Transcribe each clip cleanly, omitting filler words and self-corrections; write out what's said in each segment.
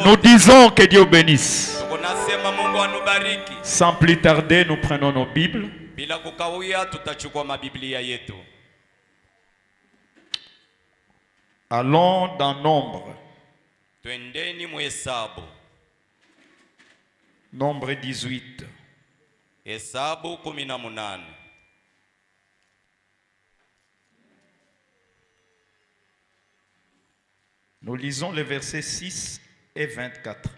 Nous disons que Dieu bénisse. Sans plus tarder, nous prenons nos Bibles. Allons dans Nombre. Nombre 18. Nous lisons les versets 6 et 24.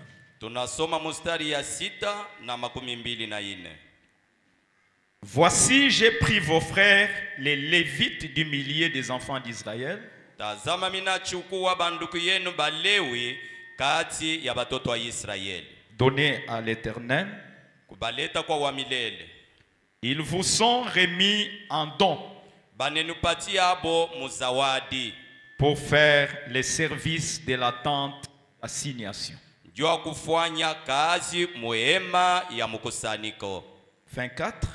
Voici, j'ai pris vos frères, les Lévites du millier des enfants d'Israël, donnés à l'Éternel. Ils vous sont remis en don pour faire les services de la tente d'assignation. 24.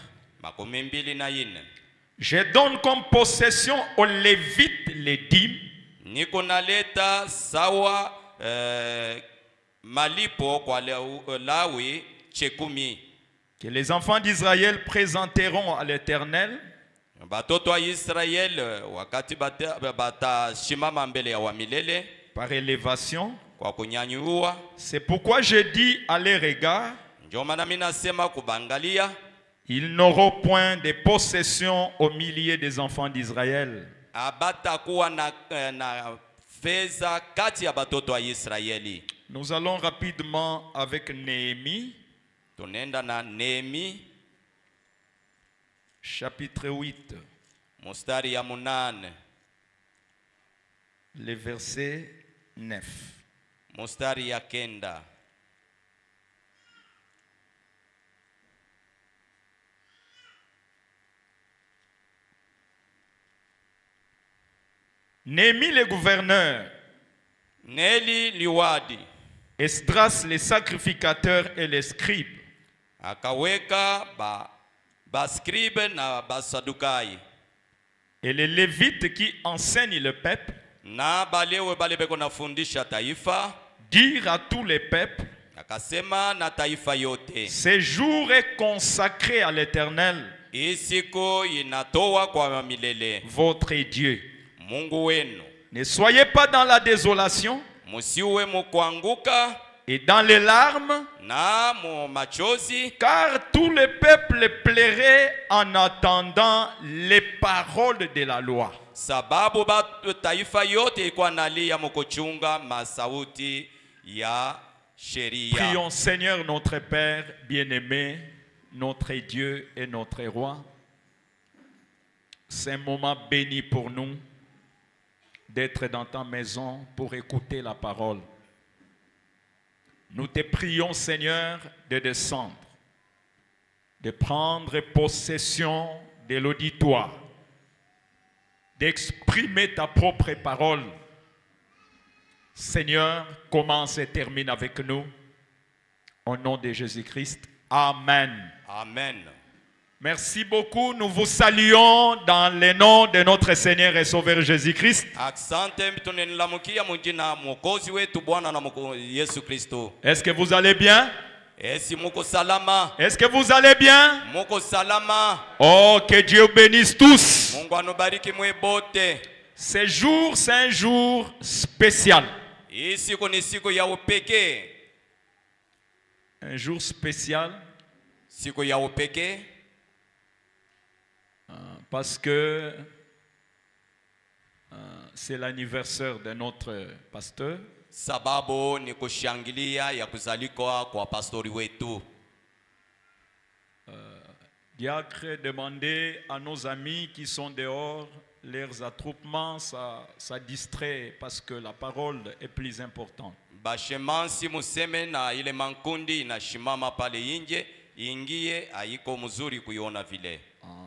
Je donne comme possession aux Lévites les dîmes, que les enfants d'Israël présenteront à l'Éternel par élévation. C'est pourquoi je dis à leur égard, ils n'auront point de possession au milieu des enfants d'Israël. Nous allons rapidement avec Néhémie, chapitre 8, le verset 9. Néhémie le gouverneur, Esdras les sacrificateurs et les scribes, et les Lévites qui enseignent le peuple, dire à tous les peuples, ce jour est consacré à l'Éternel, votre Dieu. Ne soyez pas dans la désolation et dans les larmes, car tout le peuple plairait en attendant les paroles de la loi. Prions Seigneur notre Père bien-aimé, notre Dieu et notre Roi. C'est un moment béni pour nous d'être dans ta maison pour écouter la parole. Nous te prions, Seigneur, de descendre, de prendre possession de l'auditoire, d'exprimer ta propre parole. Seigneur, commence et termine avec nous. Au nom de Jésus-Christ. Amen. Amen. Merci beaucoup. Nous vous saluons dans le nom de notre Seigneur et Sauveur Jésus-Christ. Est-ce que vous allez bien? Est-ce que vous allez bien? Oh, que Dieu bénisse tous. Ce jour, c'est un jour spécial. Un jour spécial. Parce que c'est l'anniversaire de notre pasteur. Diacre demandait à nos amis qui sont dehors, leurs attroupements, ça distrait parce que la parole est plus importante.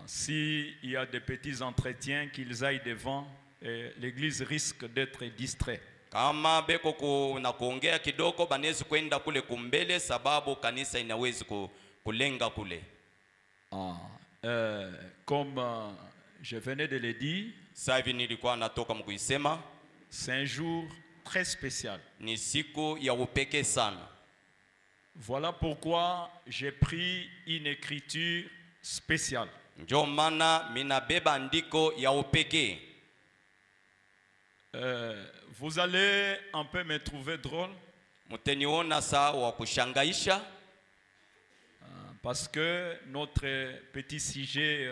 S'il y a des petits entretiens, qu'ils aillent devant, l'église risque d'être distraite. Comme je venais de le dire, c'est un jour très spécial. Ni siku ya upekee sana. Voilà pourquoi j'ai pris une écriture spéciale. Ndio maana minabeba andiko ya upekee. Vous allez un peu me trouver drôle. Mutaniona saa wa kushangaisha. Parce que notre petit sujet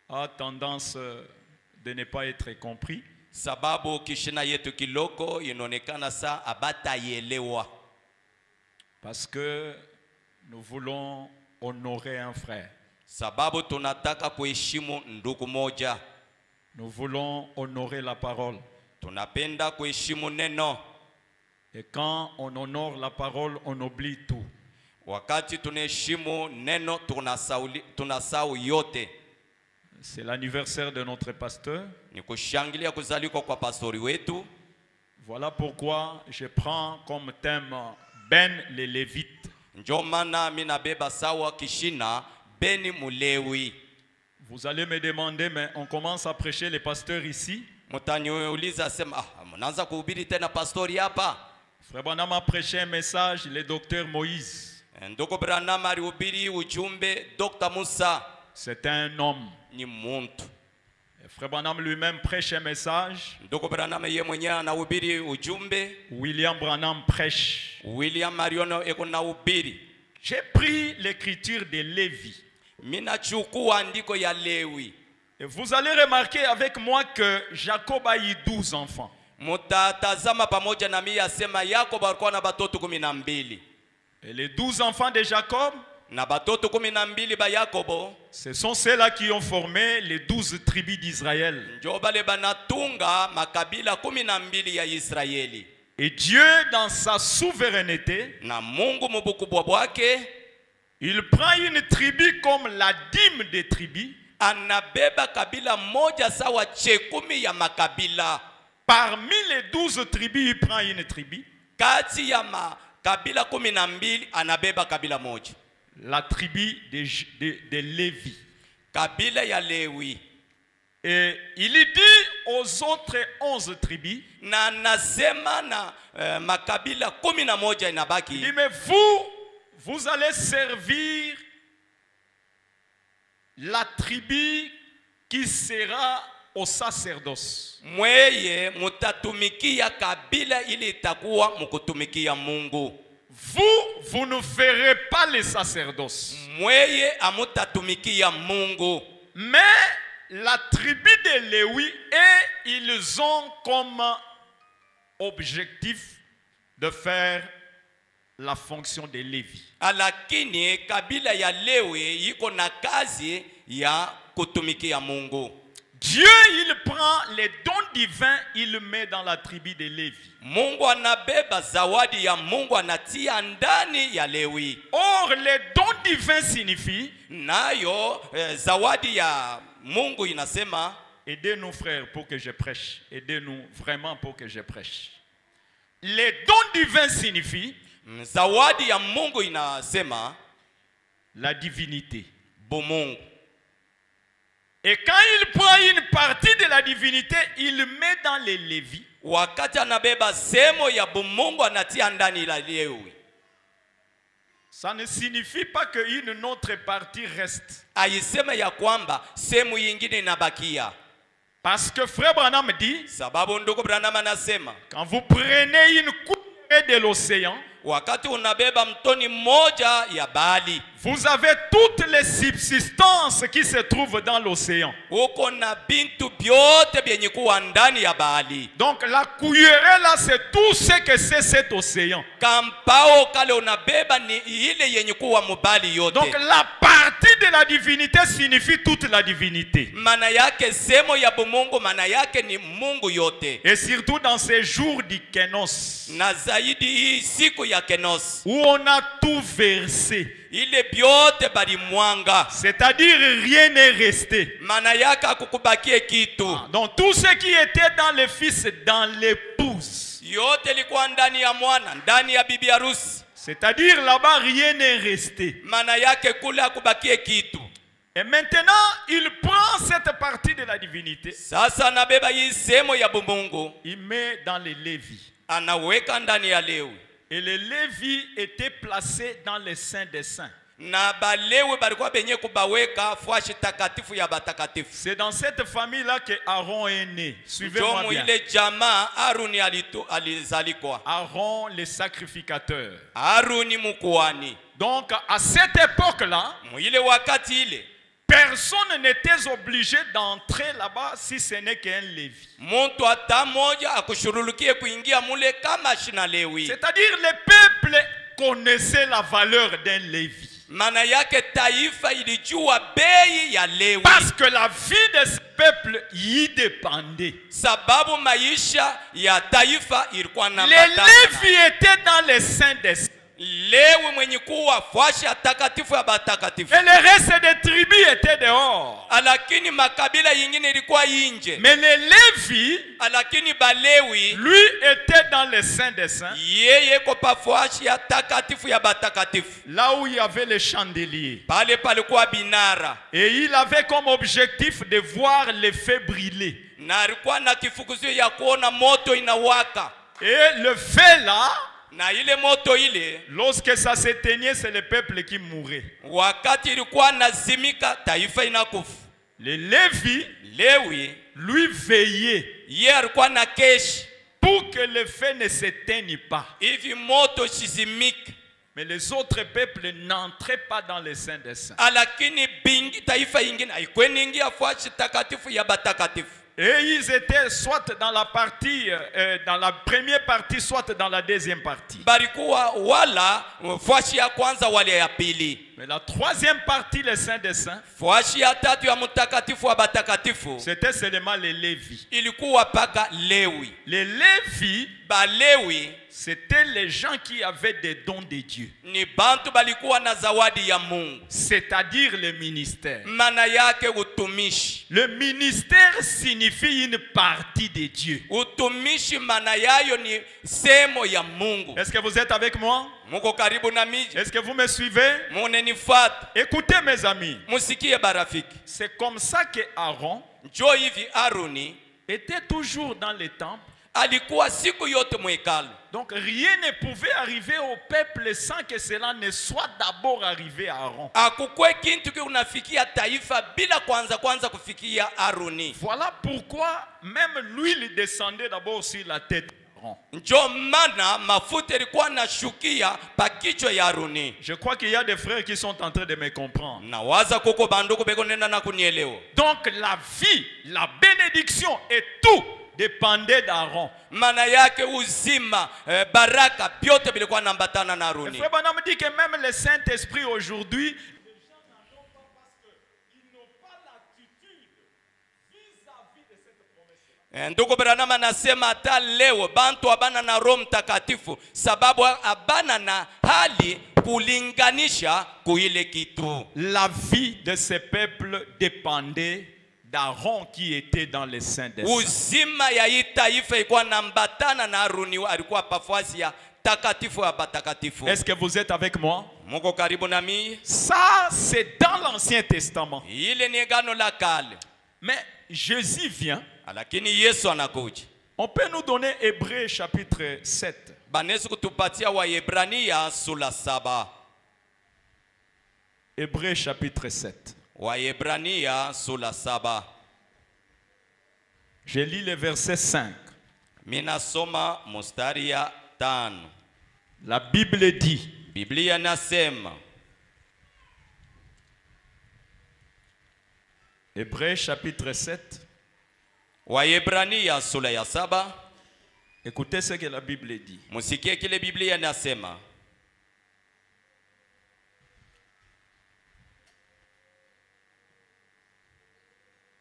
a tendance de ne pas être compris. Sababu kishina yetu kiloko inaonekana saa abataelewa. Parce que nous voulons honorer un frère. Sababu tunataka kuheshimu ndugu moja. Nous voulons honorer la parole. Tunapenda kuheshimu neno. Et quand on honore la parole, on oublie tout. Wakati tunaheshimu neno tunasahau yote. C'est l'anniversaire de notre pasteur. Ni kushangilia kuzaliwa kwa pastori wetu. Voilà pourquoi je prends comme thème Ben les Lévites. Ndio maana minabeba sawa kishina Beni Mulewi. Vous allez me demander, mais on commence à prêcher les pasteurs ici. Mutaniuliza sema, mnaanza kuhubiri tena pastori hapa? Frère Branham a prêché un message, le docteur Moïse. Ndugu Branham alihubiri ujumbe Dr. Musa. C'est un homme. Ni muntu. Frère Branham lui-même prêche un message. Ndugu Branham yeye mwenyewe anahubiri ujumbe. William Branham prêche. William Mariono eko nahubiri. J'ai pris l'écriture de Lévi. Minachukua andiko ya Lewi. Et vous allez remarquer avec moi que Jacob a eu 12 enfants. Mutatazama pamoja na mimi yasema Yakobo alikuwa na batoto 12. Et les 12 enfants de Jacob, na batoto 12 ba Yakobo, ce sont ceux-là qui ont formé les 12 tribus d'Israël. Njo bale banatunga makabila 12 ya Israeli. Et Dieu, dans sa souveraineté, na Mungu mubukubwa bwake, il prend une tribu comme la dîme des tribus. Anabeba kabila moja sawa chekumi ya makabila. Parmi les 12 tribus, il prend une tribu. Kati ya makabila 12 anabeba kabila moja. La tribu de Lévi. Kabila ya Lewi. Et il dit aux autres 11 tribus, na nasema na makabila 11 inabaki. Il dit, mais vous allez servir la tribu qui sera au sacerdoce. Mweye mutatumikia kabila ili itakuwa mkutumikia Mungu. Vous ne ferez pas le sacerdoce. Mweye amutatumikia Mungu. Mais la tribu de Lévi, et ils ont comme objectif de faire la fonction de Lévi. Alakini kabila ya Lewi yiko na kazi ya kutumikia Mungu. Dieu, il prend les dons divins, il le met dans la tribu de Lévi. Mungu anabeba zawadi ya Mungu anatia ndani ya Lewi. Or, les dons divins signifient, nayo zawadi ya Mungu inasema, aidez-nous frères pour que je prêche. Aidez-nous vraiment pour que je prêche. Les dons divins signifient, zawadi ya Mungu inasema, la divinité. Bumungu. Et quand il prend une partie de la divinité, il le met dans les Lévis. Wakati anabeba semo ya bumungu anatia ndani la Lewi. Ça ne signifie pas qu'une autre partie reste. Aisema ya kwamba semu yingine inabakia. Parce que frère Branham dit, sababu ndugu Branham anasema, quand vous prenez une coupée de l'océan, wakati unabeba mtoni moja ya bahari, vous avez toutes les subsistances qui se trouvent dans l'océan. Uko na bintu byote byenye kuwa ndani ya bahari. Donc la cuillerée là, c'est tout ce que c'est cet océan. Kampao kale unabeba ni ile yenye kuwa mubali yote. Donc la partie de la divinité signifie toute la divinité. Maana yake semo ya bumungu, maana yake ni Mungu yote. Et surtout dans ces jours du Kenos, na zaidi hii siku ya Kenos, où on a tout versé. Ile byote bali mwanga. C'est-à-dire rien n'est resté. Maana yake akukubakie kitu. Donc tout ce qui était dans le fils, dans l'épouse, yote ilikuwa ndani ya mwana, ndani ya bibi harusi. C'est-à-dire là-bas rien n'est resté. Maana yake kule akubakie kitu. Et maintenant il prend prend cette partie de la divinité, Sasa anabeba hii sehemu ya bumungu, il met dans les Lévis. anaweka ndani ya Lewi. Et les Lévis étaient placés dans les saints des saints. Na balewi balikuwa benye kubaweka fwashi takatifu ya batakatifu. C'est dans cette famille-là que Aaron est né. Suivez-moi Njomu bien. ile jamaa Aruni alizalikwa. Aaron le sacrificateur. Aruni mukuani. Donc à cette époque-là, Ile wakati ile personne n'était obligé d'entrer là-bas si ce n'est qu'un Lévi. muntu hata moja akushurulukie kuingia mule kama shina Lewi. C'est-à-dire le peuple connaissait la valeur d'un Lévi. Maana yake taifa ilijua bei ya Lewi. Parce que la vie de ce peuple y dépendait. Sababu maisha ya taifa ilikuwa na Les Lévis étaient dans les saints des saints. Lewi mwenye kuwa fwashi takatifu ya batakatifu. Et le reste des tribus étaient dehors. Lakini makabila yingine ilikuwa nje. Mais les Lévis, Lakini balewi lui, était dans les saints des saints. yeye ko pa fwashi ya takatifu ya batakatifu. Là où il y avait les chandeliers. Pale palikuwa binara. Et il avait comme objectif de voir les feux brûler. Na alikuwa na kifukuzio ya kuona moto inawaka. Et le feu là, Na ile moto ile lorsque ça s'éteignait, c'est le peuple qui mourait. wakati ilikuwa nazimika taifa inakufa. Les Lévis, Lewi lui, veillait yeye alikuwa na keshi pour que le feu ne s'éteigne pas. hivi moto sizimike. Mais les autres peuples n'entraient pas dans les saints des saints. Lakini bingi taifa ingine haikweningia fwashi takatifu ya batakatifu. Et ils étaient soit dans la partie, dans la première partie, soit dans la deuxième partie. Barikuwa wala fwashi ya kwanza wale ya pili. Mais la troisième partie, les saints des saints, Fwashi ya tatu ya mtakatifu wa batakatifu c'était seulement les Lévis. ilikuwa paka Lewi. Les Lévis, Balewi c'était les gens qui avaient des dons de Dieu. ni bantu balikuwa na zawadi ya Mungu. C'est-à-dire le ministère. Maana yake utumishi. Le ministère signifie une partie de Dieu. Utumishi maana yayo ni semo ya Mungu. Est-ce que vous êtes avec moi? Muko karibu na miji? Est-ce que vous me suivez? Munenifuata. Écoutez mes amis. Musikie barafiki. C'est comme ça que Aaron Njoo hivi Aruni était toujours dans les temples. alikuwa siku yote mwekalu. Donc rien ne pouvait arriver au peuple sans que cela ne soit d'abord arrivé à Aaron. Akukwe kintu kunafikia taifa bila kwanza kufikia Aruni. Voilà pourquoi même l'huile descendait d'abord sur la tête d'Aaron. Njoo maana mafuta ilikuwa nashukia pa kichwa ya Aruni. Je crois qu'il y a des frères qui sont en train de me comprendre. Nawaza kuko banduku beko nenda na kunielewa. Donc la vie, la bénédiction et tout dépendait d'Aaron. Maana yake uzima, baraka vyote vilikuwa nambatana na Le Aruni. frère Branham dit que même le Saint-Esprit aujourd'hui, les gens n'en ont pas parce qu'ils n'ont pas l'attitude vis-à-vis de cette promesse. Ndugu Branham anasema hata leo bantu abana na Roho Mtakatifu sababu abana na hali kulinganisha kuile kitu. La vie de ces peuples dépendait d'Aaron qui était dans les saints des saints. Uzima ya hii taifa ilikuwa nambatana na Aruni, alikuwa pafasi ya takatifu ya batakatifu. Est-ce que vous êtes avec moi? Muko karibu na mimi? Ça, c'est dans l'Ancien Testament. Ile ni agano la kale. Mais Jésus vient. Lakini Yesu anakuja. On peut nous donner Hébreux chapitre 7. Banaweza kutupatia Waebrania sura 7. Hébreux chapitre 7. Waebrania sura 7. Je lis le verset 5. Minasoma mstari ya 5. La Bible dit, Biblia nasema, Hébreux chapitre 7. Waebrania sura ya 7. Écoutez ce que la Bible dit. Musikie kile Biblia nasema.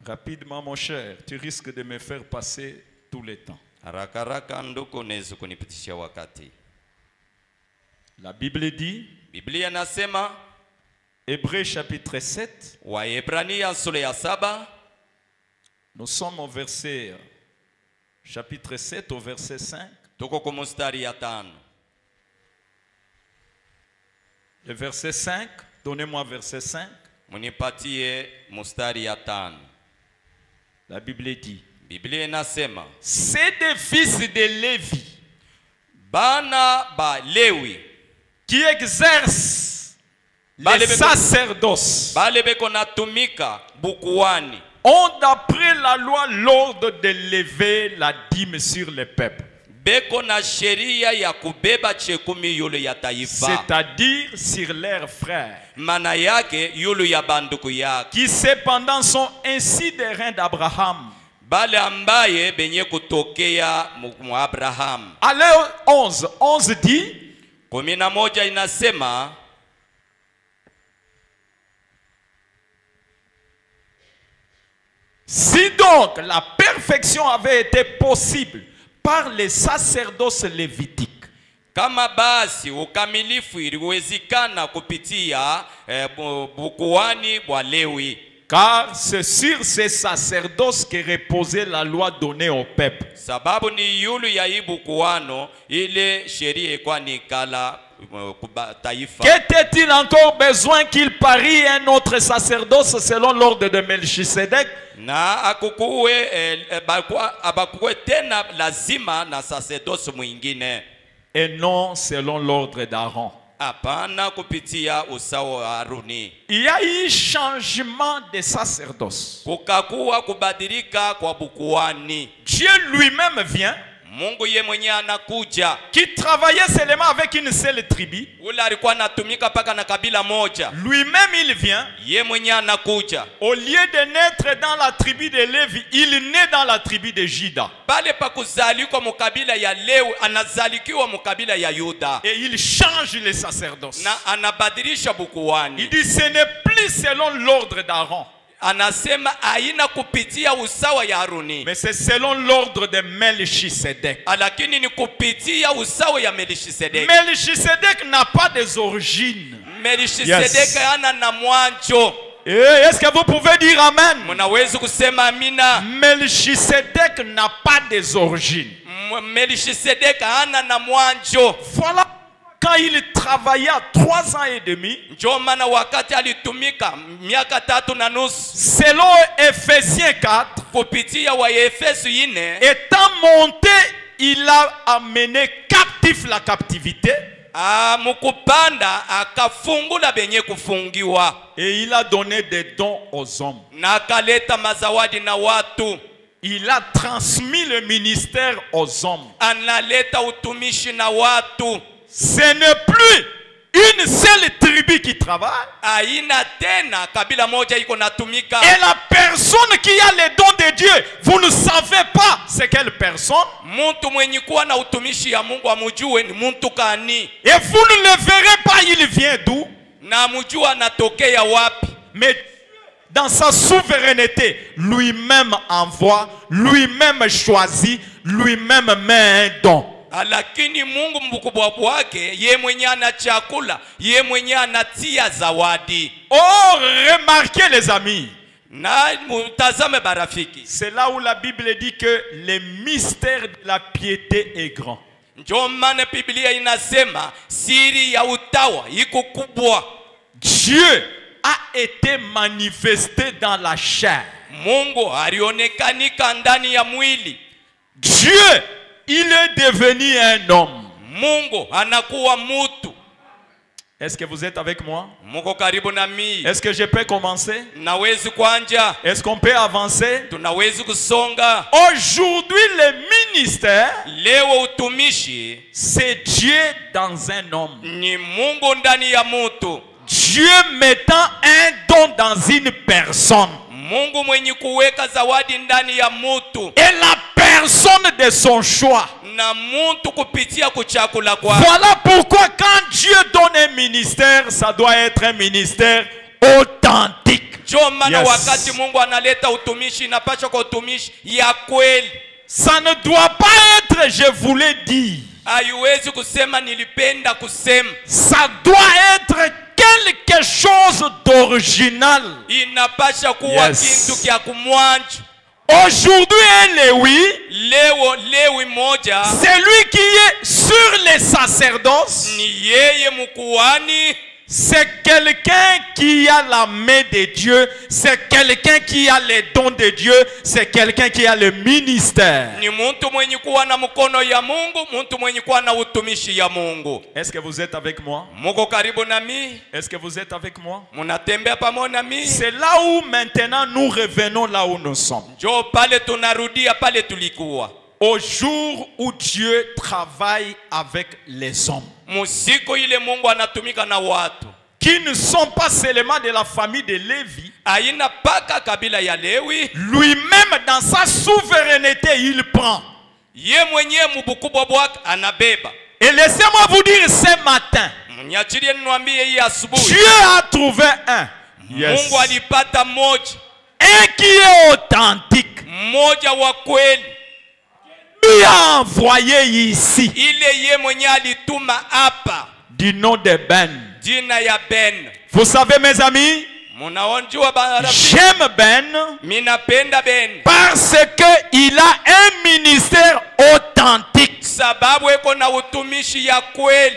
Rapidement, mon cher, tu risques de me faire passer tout le temps. Haraka haraka ndugu, unaweza kunipitishia wakati. La Bible dit, Biblia nasema, Hébreux chapitre 7. Waebrania sura ya 7. Nous sommes au verset, chapitre 7, au verset 5. Tuko kwa mstari ya 5. Le verset 5, donnez-moi verset 5. Munipatie mstari ya 5. La Bible dit, Biblia inasema c'est des fils de Lévi bana ba Lewi qui exercent Bale le beko- sacerdoce bale beko natumika bukuani ont d'après la loi l'ordre de lever la dîme sur le peuple, beko na sheria ya kubeba chekumi yulu ya taifa, c'est-à-dire sur leurs frères, mana yake yulu ya banduku yake, qui cependant sont ainsi des reins d'Abraham. bale ambaye benye kutokea mu Abraham. Allez 11 dit, 11 inasema si donc la perfection avait été possible par les sacerdoces lévitiques, kama basi ukamilifu iliwezekana kupitia bukuani bwa Lewi, car c'est sur ces sacerdoces que reposait la loi donnée au peuple. sababu ni yulu ya ibukuano ile sheria kwa nikala taifa. Qu'était-il encore besoin qu'il parie un autre sacerdoce selon l'ordre de Melchisedec? Na akukuwe abakuwe tena lazima na sacerdoce mwingine, Et non selon l'ordre d'Aaron. hapana kupitia usawa wa Haruni. Il y a eu changement de sacerdoce. Kukakuwa kubadilika kwa bukuani. Dieu lui-même vient, Mungu ye mwenye anakuja, qui travaillait seulement avec une seule tribu. ule alikuwa anatumika paka na kabila moja. Lui-même il vient. Ye mwenye anakuja, Au lieu de naître dans la tribu de Lévi, il naît dans la tribu de Juda. pale pa kuzalikwa mukabila ya Lewi anazalikiwa mukabila ya Yuda, Et il change les sacerdoces. na anabadilisha Il bukuani. dit ce n'est plus selon l'ordre d'Aaron, Anasema haina kupitia usawa ya Haruni, mais c'est selon l'ordre de Melchisedec. lakini ni kupitia usawa ya Melchisedeki. Melchisedec n'a pas des origines. Melchisedeki Yes. ana na mwanzo. Est-ce que vous pouvez dire Amen? Mnaweza kusema amina? Melchisedec n'a pas des origines. Melchisedeki ana na mwanzo. Voilà quand il travailla 3 ans et demi, Ndio maana wakati alitumika miaka 3.5 selon Ephésiens 4, kupitia wa Efeso 4, étant monté, il a amené captif la captivité mukupanda akafungula benye kufungiwa, et il a donné des dons aux hommes. na akaleta mazawadi na watu, Il a transmis le ministère aux hommes. analeta utumishi na watu. Ce n'est plus une seule tribu qui travaille. Aina tena kabila moja iko natumika. Et la personne qui a les dons de Dieu, vous ne savez pas c'est quelle personne. Muntu mwenye kuwa na utumishi ya Mungu amujue ni muntu kani, Et vous ne le verrez pas, il vient d'où. na amujua anatokea wapi. Mais dans sa souveraineté, lui-même envoie, lui-même choisit, lui-même met un don. Lakini Mungu mbukubwa wake, ye mwenye ana chakula, ye mwenye anatia zawadi. Oh, remarquez les amis. Na mutazame barafiki, C'est là où la Bible dit que le mystère de la piété est grand. ndio maana Biblia inasema siri ya utawa iko kubwa. Dieu a été manifesté dans la chair. Mungu alionekanika ndani ya mwili. Dieu, il est devenu un homme. Mungu anakuwa mutu. Est-ce que vous êtes avec moi? Muko karibu na mimi. Est-ce que je peux commencer? Nawezi kwanja, Est-ce qu'on peut avancer? tunawezi kusonga. Aujourd'hui, le ministère, Leo utumishi c'est Dieu dans un homme. ni Mungu ndani ya mutu. Dieu mettant un don dans une personne. Mungu mwenye kuweka zawadi ndani ya mutu, Et la personne de son choix. na muntu kupitia kuchakula kwa. Voilà pourquoi quand Dieu donne un ministère, ça doit être un ministère authentique. Ndio maana Yes. wakati Mungu analeta utumishi, inapaswa kwa utumishi ya kweli. Ça ne doit pas être je voulais dire. Haiwezi kusema nilipenda kusema. Ça doit être quelque chose d'original. Inapasha kuwa Yes. kintu kya kumwanja. Aujourd'hui, un Léwi, Lewi moja celui qui est sur les sacerdoces, ni yeye mkuani, C'est quelqu'un qui a la main de Dieu, c'est quelqu'un qui a les dons de Dieu, c'est quelqu'un qui a le ministère. Ni muntu mwenye kuwa na mkono ya Mungu, muntu mwenye kuwa na utumishi ya Mungu. Est-ce que vous êtes avec moi? Muko karibu nami? Est-ce que vous êtes avec moi? Munatembea pamoja nami? C'est là où maintenant nous revenons là où nous sommes. Njoo pale tunarudia pale tulikuwa. Au jour où Dieu travaille avec les hommes. Musiku ile Mungu anatumika na watu. Qui ne sont pas seulement de la famille de Lévi. Aina paka kabila ya Lewi. Lui-même dans sa souveraineté il prend. Ye mwenyewe mubukubwa bwake anabeba. Et laissez-moi vous dire ce matin. Mnyachilie niwaambie hii asubuhi. Dieu a trouvé un. Yes. Mungu alipata mmoja. Un qui est authentique. Mmoja wa kweli. Il a envoyé ici. Ile ye mwenye alituma hapa. Du nom de Ben. Jina ya Ben. Vous savez mes amis, j'aime Ben. Minapenda Ben. Parce que il a un ministère authentique. Sababu eko na utumishi ya kweli.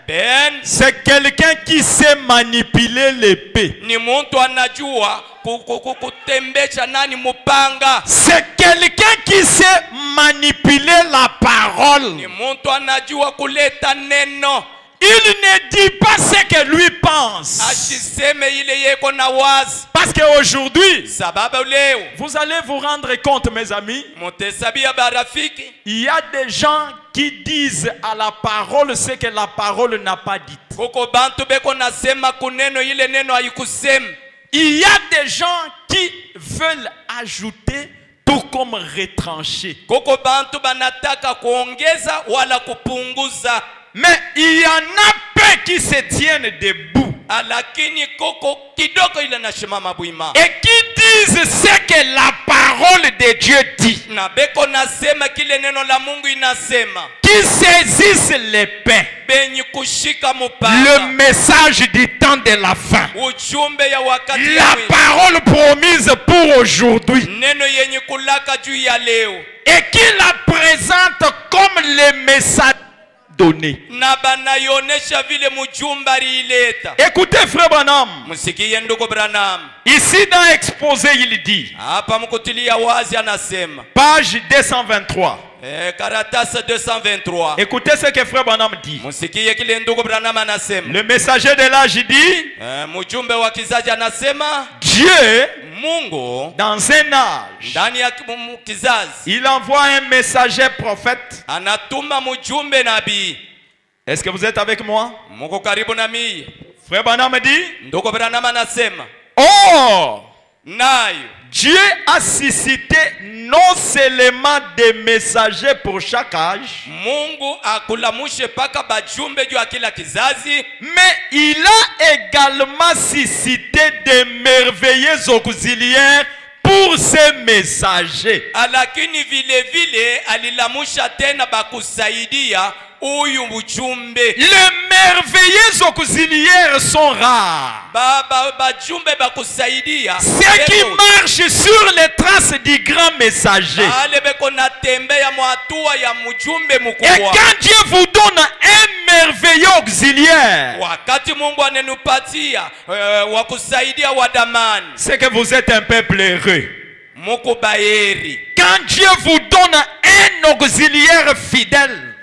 Ben, c'est quelqu'un qui sait manipuler l'épée. Ni muntu anajua kutembesha nani mupanga. C'est quelqu'un qui sait manipuler la parole. Ni muntu anajua kuleta neno. Il ne dit pas ce que lui pense. Ashiseme ile yeko na wazi. Parce qu'aujourd'hui, sababu leo, vous allez vous rendre compte mes amis, mutesabia barafiki, il y a des gens qui disent à la parole ce que la parole n'a pas dit. Koko bantu beko nasema kuneno ile neno haikusema. Il y a des gens qui veulent ajouter tout comme retrancher. Koko bantu banataka kuongeza wala kupunguza. Mais il y en a peu qui se tiennent debout. Alakini koko kidoko ile nashimama buima. Et qui disent ce que la parole de Dieu dit. Na beko nasema kile neno la Mungu inasema. Qui saisissent l'épée. Benye kushika mupanga. Le message du temps de la fin. Ujumbe ya wakati la parole promise pour aujourd'hui. Neno yenye kulaka juu ya leo. Et qui la présente comme le message donné. Écoutez frère Branham. Ici dans l'exposé il dit. Page 223. Karatasi 223. Écoutez ce que frère Branham dit. Musikie kile ndugu Branham anasema. Le messager de l'âge dit. Mjumbe wa kizazi anasema. Dieu, Mungu, dans un âge, ndani ya kizazi, il envoie un messager prophète. Anatuma mjumbe nabii. Est-ce que vous êtes avec moi? Mungu karibu na mimi. Frère Branham dit. Ndugu Branham anasema. Oh, nayo. Dieu a suscité non seulement des messagers pour chaque âge, Mungu akulamushe paka bajumbe juu ya kila kizazi, mais il a également suscité des merveilleux auxiliaires pour ces messagers. Lakini vile vile alilamusha tena bakusaidia uyu ujumbe. Les merveilleux auxiliaires sont rares. Bajumbe bakusaidia. Ceux qui marchent sur les traces du grand messager. Et quand Dieu vous donne un merveilleux auxiliaire, c'est que vous êtes un peuple heureux. Quand Dieu vous donne un auxiliaire fidèle,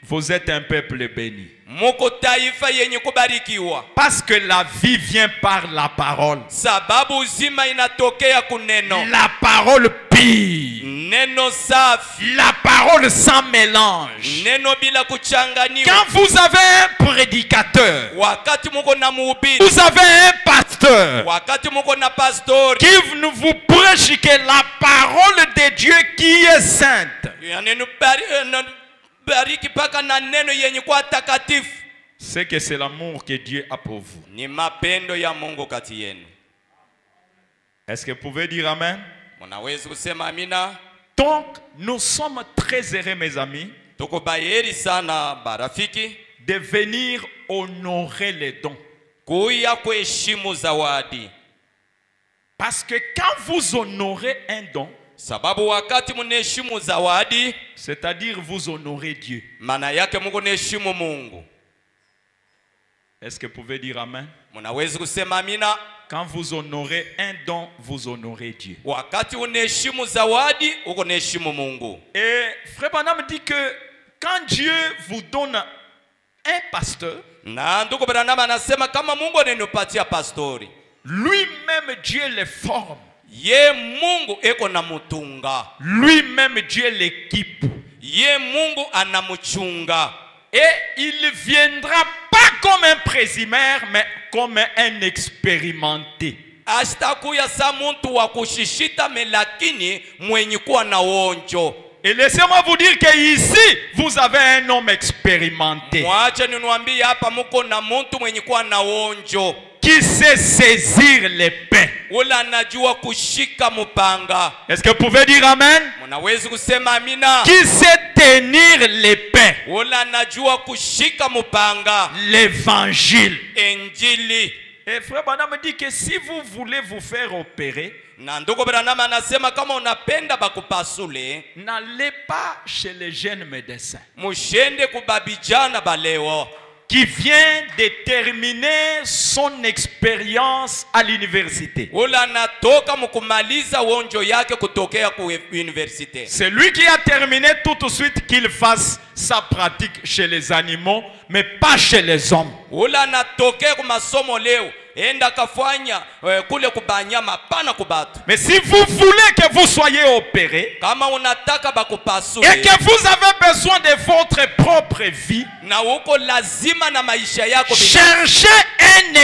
vous êtes un peuple béni. Parce que la vie vient par la parole. La parole pure. La parole sans mélange. Quand vous avez un prédicateur, vous avez un pasteur qui vous prêche que la parole de Dieu qui est sainte, c'est que c'est l'amour que Dieu a pour vous. Est-ce que vous pouvez dire amen? Donc nous sommes très heureux mes amis de venir honorer les dons. Parce que quand vous honorez un don, Sababu wakati mnaheshimu zawadi, c'est-à-dire vous honorez Dieu. maana yake mko naheshimu Mungu. Est-ce que vous pouvez dire amen? Mnaweza kusema amina? Quand vous honorez un don, vous honorez Dieu. Wakati unaheshimu zawadi, uko naheshimu Mungu. Et Frère Branham dit que quand Dieu vous donne un pasteur, Na ndugu Branham anasema kama Mungu ananipatia pastori, lui-même Dieu les forme. ye Mungu eko na mutunga. Lui-même Dieu l'équipe. Ye Mungu anamuchunga. Et il ne viendra pas comme un présimaire, mais comme un expérimenté. Ashtakuya sa muntu wa kushishita melakini mwenye kuwa na onjo. Et laissez-moi vous dire qu'ici, vous avez un homme expérimenté. Mwache ninuambie hapa muko na muntu mwenye kuwa na onjo. Qui sait saisir l'épée. Ula anajua kushika mupanga. Est-ce que vous pouvez dire amen? Mnaweza kusema amina? Qui sait tenir l'épée. Ula anajua kushika mupanga. L'évangile. Injili. Et Frère Branham dit que si vous voulez vous faire opérer, Na ndugu Branham anasema kama unapenda bakupasule, n'allez pas chez les jeunes médecins mushende kubabijana baleo. qui vient de terminer son expérience à l'université. Ula anatoka mkumaliza onjo yake kutokea ku universite. C'est lui qui a terminé tout de suite qu'il fasse sa pratique chez les animaux, mais pas chez les hommes. Ula anatokea ku masomo leo, enda kafanya kule kubanyama pana kubatu. Mais si vous voulez que vous soyez opéré Kama unataka bakupasule et que vous avez besoin de votre propre vie, na uko lazima na maisha yako binafsi, cherchez un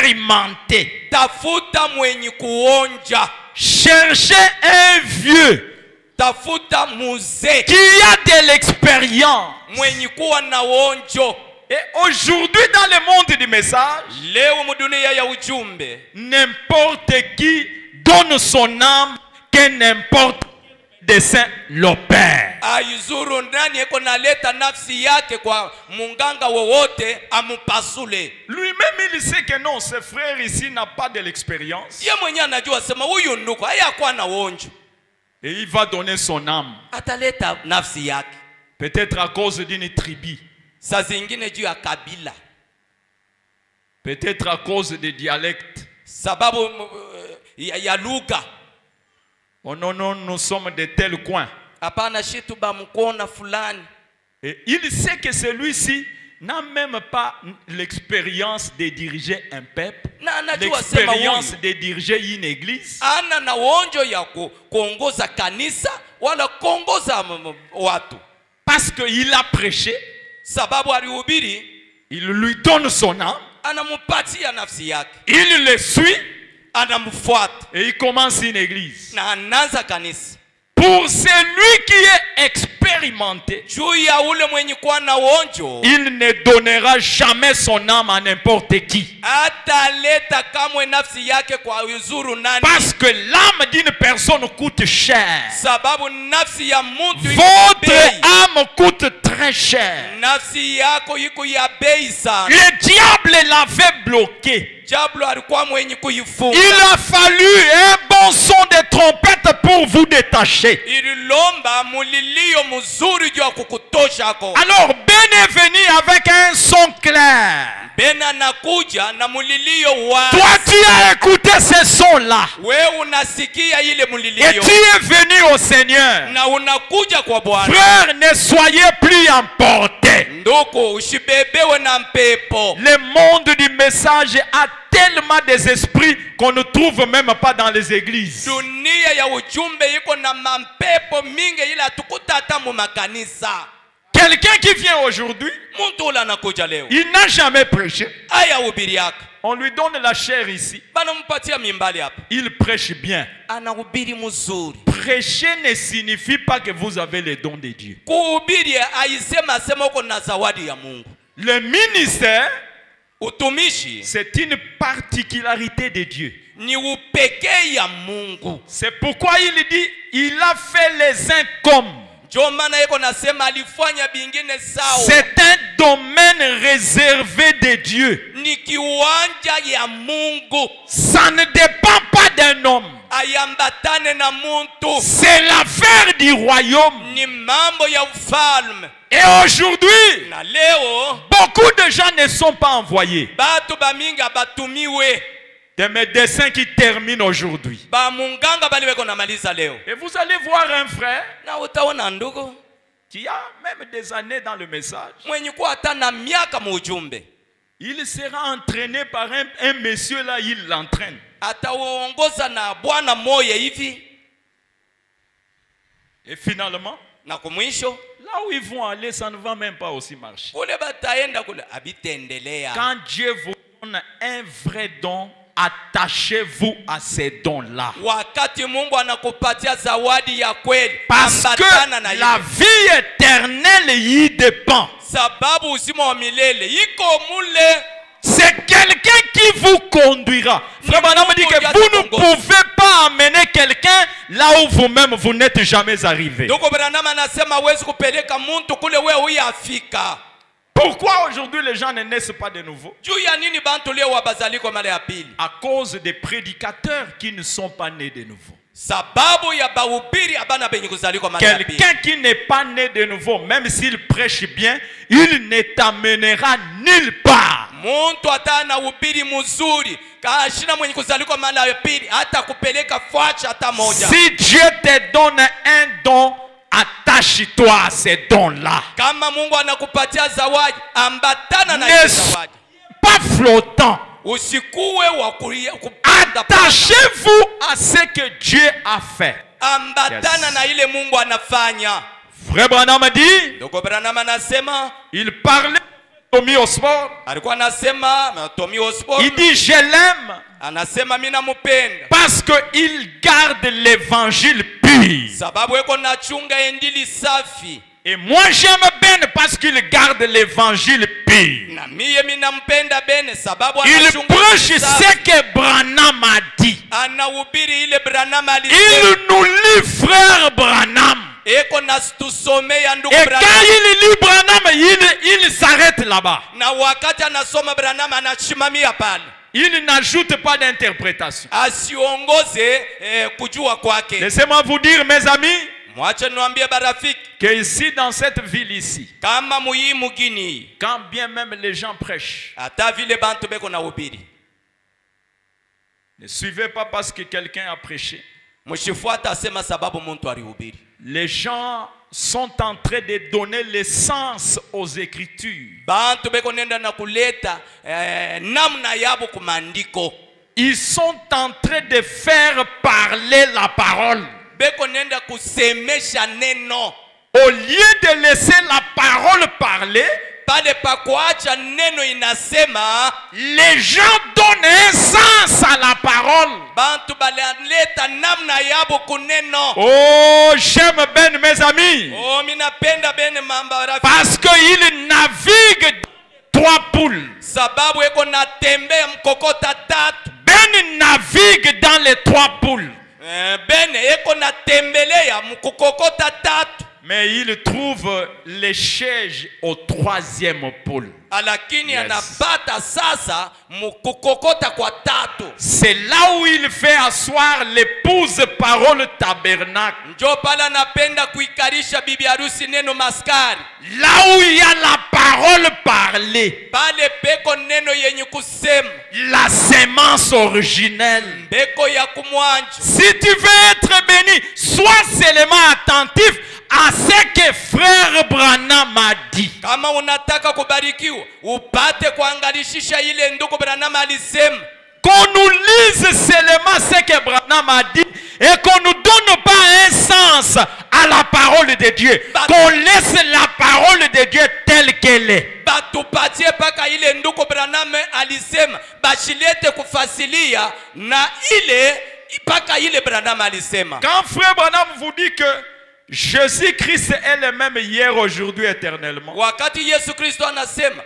expérimenté. tafuta mwenye kuonja. Cherchez un vieux Tafuta muzee qui a de l'expérience. mwenye kuwa na onjo. Et aujourd'hui, dans le monde du message, Leo mudunia ya ujumbe, n'importe qui donne son âme que n'importe quel dessein l'opère. aizuru ndani eko naleta nafsi yake kwa munganga wowote amupasule. Lui-même, il sait que non, ce frère ici n'a pas de l'expérience. Ye mwenye anajua sema huyu ndugu hayakuwa na onjo, Et il va donner son âme. ataleta nafsi yake. Peut-être à cause d'une tribu. Saa zingine juu ya kabila, Peut-être à cause des dialectes. sababu ya lugha. Oh non, non, nous sommes de tel coin. Hapana shitu ba mkona fulani. Et il sait que celui-ci n'a même pas l'expérience de diriger un peuple, Na anajua sema l'expérience huyu de diriger une église. ana na onjo ya kuongoza kanisa wala kuongoza watu. Parce qu'il a prêché, Sababu alihubiri, il lui donne son âme, anamupatia nafsi yake, il le suit anamfuata et il commence une église. na anaanza kanisa. Pour celui qui est expérimenté, Juu ya ule mwenye kuwa na onjo, il ne donnera jamais son âme à n'importe qui. ataleta kamwe nafsi yake kwa uzuru nani? Parce que l'âme d'une personne coûte cher. Sababu nafsi ya mtu iko Votre bei. âme coûte très cher. Nafsi yako iko ya bei sana. Le diable l'avait bloqué. Jablo alikuwa mwenye kuifunga. Il a fallu un bon son de trompette pour vous détacher. Ililomba mulilio mzuri juu ya kukutosha ako. Alors, Ben est venu avec un son clair. Bena nakuja na mulilio wazi. Toi, tu as écouté ce son-là. Wewe unasikia ile Et mulilio. tu es venu au Seigneur. Na unakuja kwa Bwana. Frère, ne soyez plus emportés. Ndugu, usibebewe na mpepo. Le monde du message a tellement des esprits qu'on ne trouve même pas dans les églises. Dunia ya ujumbe iko na mampepo mingi ila tukuta hata mu makanisa. Quelqu'un qui vient aujourd'hui, Muntu ula anakuja leo, il n'a jamais prêché. aya ubiri yake, On lui donne la chair ici. banampatia mimbali hapa, Il prêche bien. anahubiri mzuri. Prêcher ne signifie pas que vous avez les dons de Dieu. Kuhubiri aisema sema uko na zawadi ya Mungu. Le ministère, Utumishi c'est une particularité de Dieu. ni upekee ya Mungu. C'est pourquoi il dit, il a fait les uns comme. Ndio maana yeko nasema alifanya bingine sawa. C'est un domaine réservé de Dieu. Ni kiwanja ya Mungu. Ça ne dépend pas d'un homme. ayambatane na muntu. C'est l'affaire du royaume. Ni mambo ya ufalme. Et aujourd'hui, Na leo beaucoup de gens ne sont pas envoyés. batu bamingi abatumiwe. Des médecins qui terminent aujourd'hui. Ba munganga bali weko namaliza leo. Et vous allez voir un frère Na utaona ndugu qui a même des années dans le message. mwenye kuwa hata na miaka mujumbe. Il sera entraîné par un monsieur là, il l'entraîne. Ataongoza na bwana moye hivi. Et finalement, Na kumwisho là où ils vont aller, ça ne va même pas aussi marcher. kule bataenda kule abitendelea. Quand Dieu vous donne un vrai don, attachez-vous à ces dons-là. Wakati Mungu anakupatia zawadi ya kweli, Parce ambatana na que la hiyo. vie éternelle y dépend. Sababu uzima wa milele iko mule. C'est quelqu'un qui vous conduira. Frère Branham dit que vous ne pouvez pas amener quelqu'un là où vous-même vous n'êtes jamais arrivé. Ndugu Branham anasema huwezi kupeleka muntu kule wewe uyafika. Pourquoi aujourd'hui les gens ne naissent pas de nouveau? Juu ya nini bantu leo wabazaliko mara ya pili? À cause des prédicateurs qui ne sont pas nés de nouveau. Sababu ya bahubiri abana benye kuzaliko mara ya pili. Quelqu'un qui n'est pas né de nouveau, même s'il prêche bien, il ne t'amènera nulle part. Muntu atana ubiri mzuri kashina mwenye kuzaliko mara ya pili hata kupeleka fwacha hata moja. Si Dieu te donne un don, attache-toi à ces dons-là. Kama Mungu anakupatia zawadi, ambatana na hiyo Ne zawadi. pas flottant. Usikuwe wa kupanda. Attachez-vous à ce que Dieu a fait. Ambatana Yes. na ile Mungu anafanya. Frère Branham dit, Ndugu Branham anasema, il parlait de Tommy Osborne. alikuwa anasema Tommy Osborne, Il dit, je l'aime anasema mimi nampenda parce qu'il garde l'évangile pur. sababu eko nachunga endili safi. Et moi j'aime Ben parce qu'il garde l'évangile pur. Na mimi nampenda bene sababu Il anachunga prêche endili ce safi. que Branham a dit. Anahubiri ile Branham alisema. Il nous lit frère Branham. Eko natusomea ndugu Et Branham. quand il lit Branham, il s'arrête là-bas. Na wakati anasoma Branham anachimamia pale. Il n'ajoute pas d'interprétation. Asiongoze kujua kwake. Laissez-moi vous dire, mes amis, Mwache niwaambie barafiki, que ici, dans cette ville ici, kama muyi mugini, quand bien même les gens prêchent, hata vile bantu beko na ubiri, ne suivez pas parce que quelqu'un a prêché. mshifuata asema sababu muntu alihubiri. Les gens sont en train de donner le sens aux Écritures. Bantu beko nenda na kuleta namna yabo kumandiko. Ils sont en train de faire parler la parole. Beko nenda kusemesha neno. Au lieu de laisser la parole parler, Pale pa kuacha neno inasema, les gens donnent un sens à la parole. bantu baleta namna yabo kuneno. Oh, j'aime Ben, mes amis, Oh, minapenda bene mamba rafiki. parce qu'il navigue dans trois poules. Sababu eko natembea mkokota tatu. Ben navigue dans les trois poules. Bene eko natembelea mkukokota tatu. Mais il trouve les sièges au troisième pôle. Lakini Yes. anapata sasa mkukokota kwa tatu. C'est là où il fait asseoir l'épouse parole tabernacle. Njo pala anapenda kuikarisha bibi harusi neno maskari. Là où il y a la parole parlée. Pale peko neno yenye kusema. La sémence originelle. Beko ya kumwanja. Si tu veux être béni, sois seulement attentif à ce que frère Branham a dit. Kama unataka kubarikiwa, upate kuangalishisha ile ndugu Branham alisema. Qu'on nous lise seulement ce que Branham a dit et qu'on ne nous donne pas un sens à la parole de Dieu. Qu'on laisse la parole de Dieu telle qu'elle est. Batupatie paka ile ndugu Branham alisema. Bashilete kufasilia na ile paka ile Branham alisema. Quand frère Branham vous dit que Jésus-Christ est le même hier, aujourd'hui, éternellement. Wakati Yesu Kristo anasema,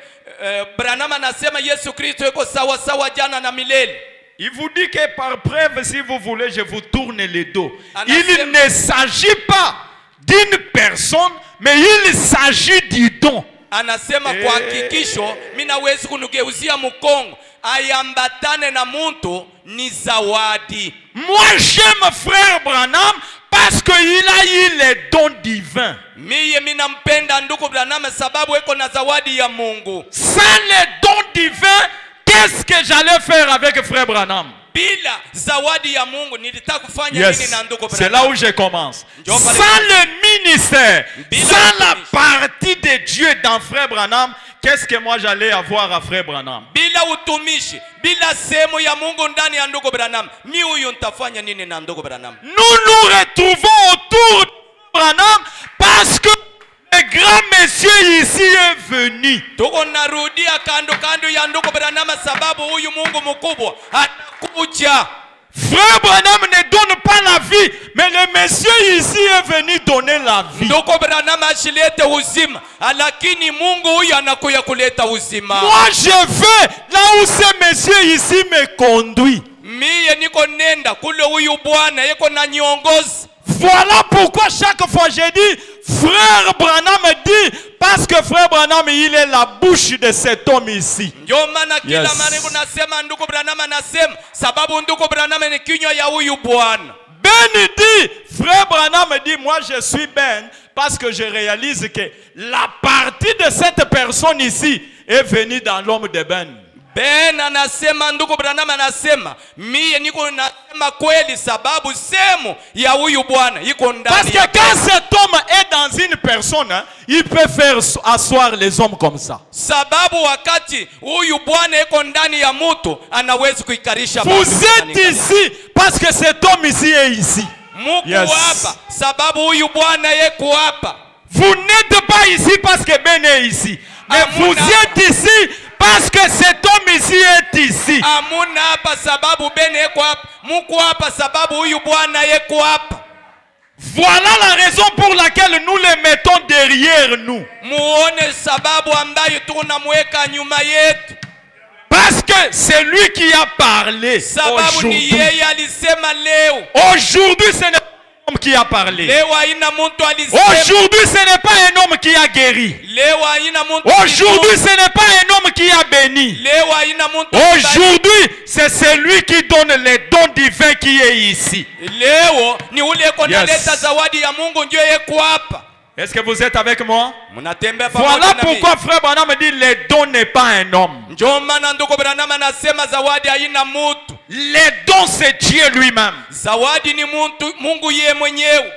Branham anasema Yesu Kristo yuko sawa sawa jana na milele. Il vous dit que par preuve, si vous voulez, je vous tourne le dos. Anasema- Il ne s'agit pas d'une personne, mais il s'agit du don. Anasema kwa hakikisho, mimi nawezi kunugeuzia mkongo. ayambatane na muntu ni zawadi. Moi j'aime frère Branham parce qu'il a eu les dons divins. Miye minampenda ndugu Branham sababu eko na zawadi ya Mungu. Sans les dons divins, qu'est-ce que j'allais faire avec frère Branham? Bila zawadi ya Mungu nilitaka kufanya nini na ndugu Branham? C'est là où je commence. Sans le ministère, sans la partie de Dieu dans frère Branham, qu'est-ce que moi j'allais avoir à frère Branham? Bila utumishi, bila sehemu ya Mungu ndani ya ndugu Branham, mi huyu nitafanya nini na ndugu Branham? Nous nous retrouvons autour de Branham parce que le grand monsieur ici est venu. Tuko narudia kando ya ndugu Branham sababu huyu Mungu mkubwa anakuja. Frère Branham ne donne pas la vie, mais le monsieur ici est venu donner la vie. Ndugu Branham ashilete uzima, lakini Mungu huyu anakuja kuleta uzima. Moi je vais là où ce monsieur ici me conduit. Mie niko nenda kule huyu bwana yeko na nyongozi. Voilà pourquoi chaque fois je dis frère Branham dit, parce que frère Branham il est la bouche de cet homme ici. Ndio maana kila mara nasema ndugu Branham anasema sababu ndugu Branham ni kinywa ya huyu bwana. Ben dit, frère Branham dit, moi je suis Ben parce que je réalise que la partie de cette personne ici est venue dans l'homme de Ben. Ben anasema ndugu Branham anasema mie niko nasema kweli sababu sehemu ya huyu bwana iko ndani. Parce que quand cet homme est dans une personne, hein, il peut faire asseoir les hommes comme ça. Sababu wakati huyu bwana iko ndani ya mtu anaweza kuikarisha. Vous êtes ici parce que cet homme ici est ici. Muko hapa sababu huyu bwana yeko hapa. Vous n'êtes pas ici parce que Ben est ici. Mais vous êtes ici parce que cet homme ici est ici. Amuna hapa sababu Ben yeko hapa. Muko hapa sababu huyu bwana yeko hapa. Voilà la raison pour laquelle nous les mettons derrière nous. Muone sababu ambayo tunamweka nyuma yetu. Parce que c'est lui qui a parlé aujourd'hui. Aujourd'hui, ce n'est pas un homme qui a parlé. Aujourd'hui, ce n'est pas un homme qui a guéri. Aujourd'hui, ce n'est pas un homme qui a béni. Aujourd'hui, c'est celui qui donne les dons divins qui est ici. Yes. Est-ce que vous êtes avec moi? Voilà pourquoi frère Branham dit les dons n'est pas un homme. Les dons c'est Dieu lui-même.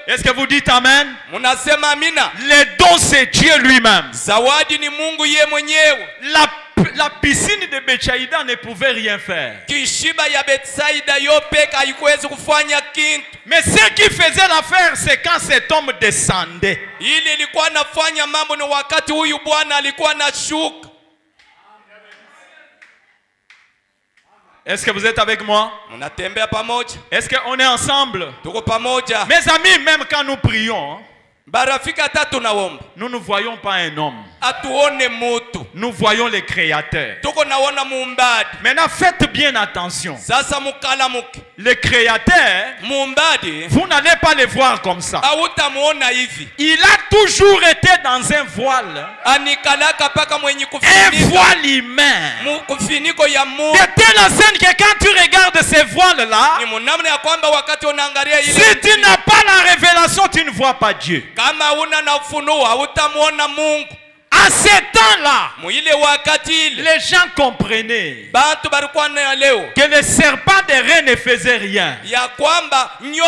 Est-ce que vous dites amen? Les dons c'est Dieu lui-même. La piscine de Betsaïda ne pouvait rien faire. Mais ce qui faisait l'affaire, c'est quand cet homme descendait. Est-ce que vous êtes avec moi? Est-ce qu'on est ensemble? Mes amis, même quand nous prions, nous ne voyons pas un homme. Nous voyons le Créateur. Maintenant, faites bien attention. Le Créateur, vous n'allez pas le voir comme ça. Il a toujours été dans un voile. Un voile humain. De telle enseigne que quand tu regardes ces voiles-là, si tu n'as pas la révélation, tu ne vois pas Dieu. À ce temps-là, les gens comprenaient que le serpent de rein ne faisait rien. Mais il y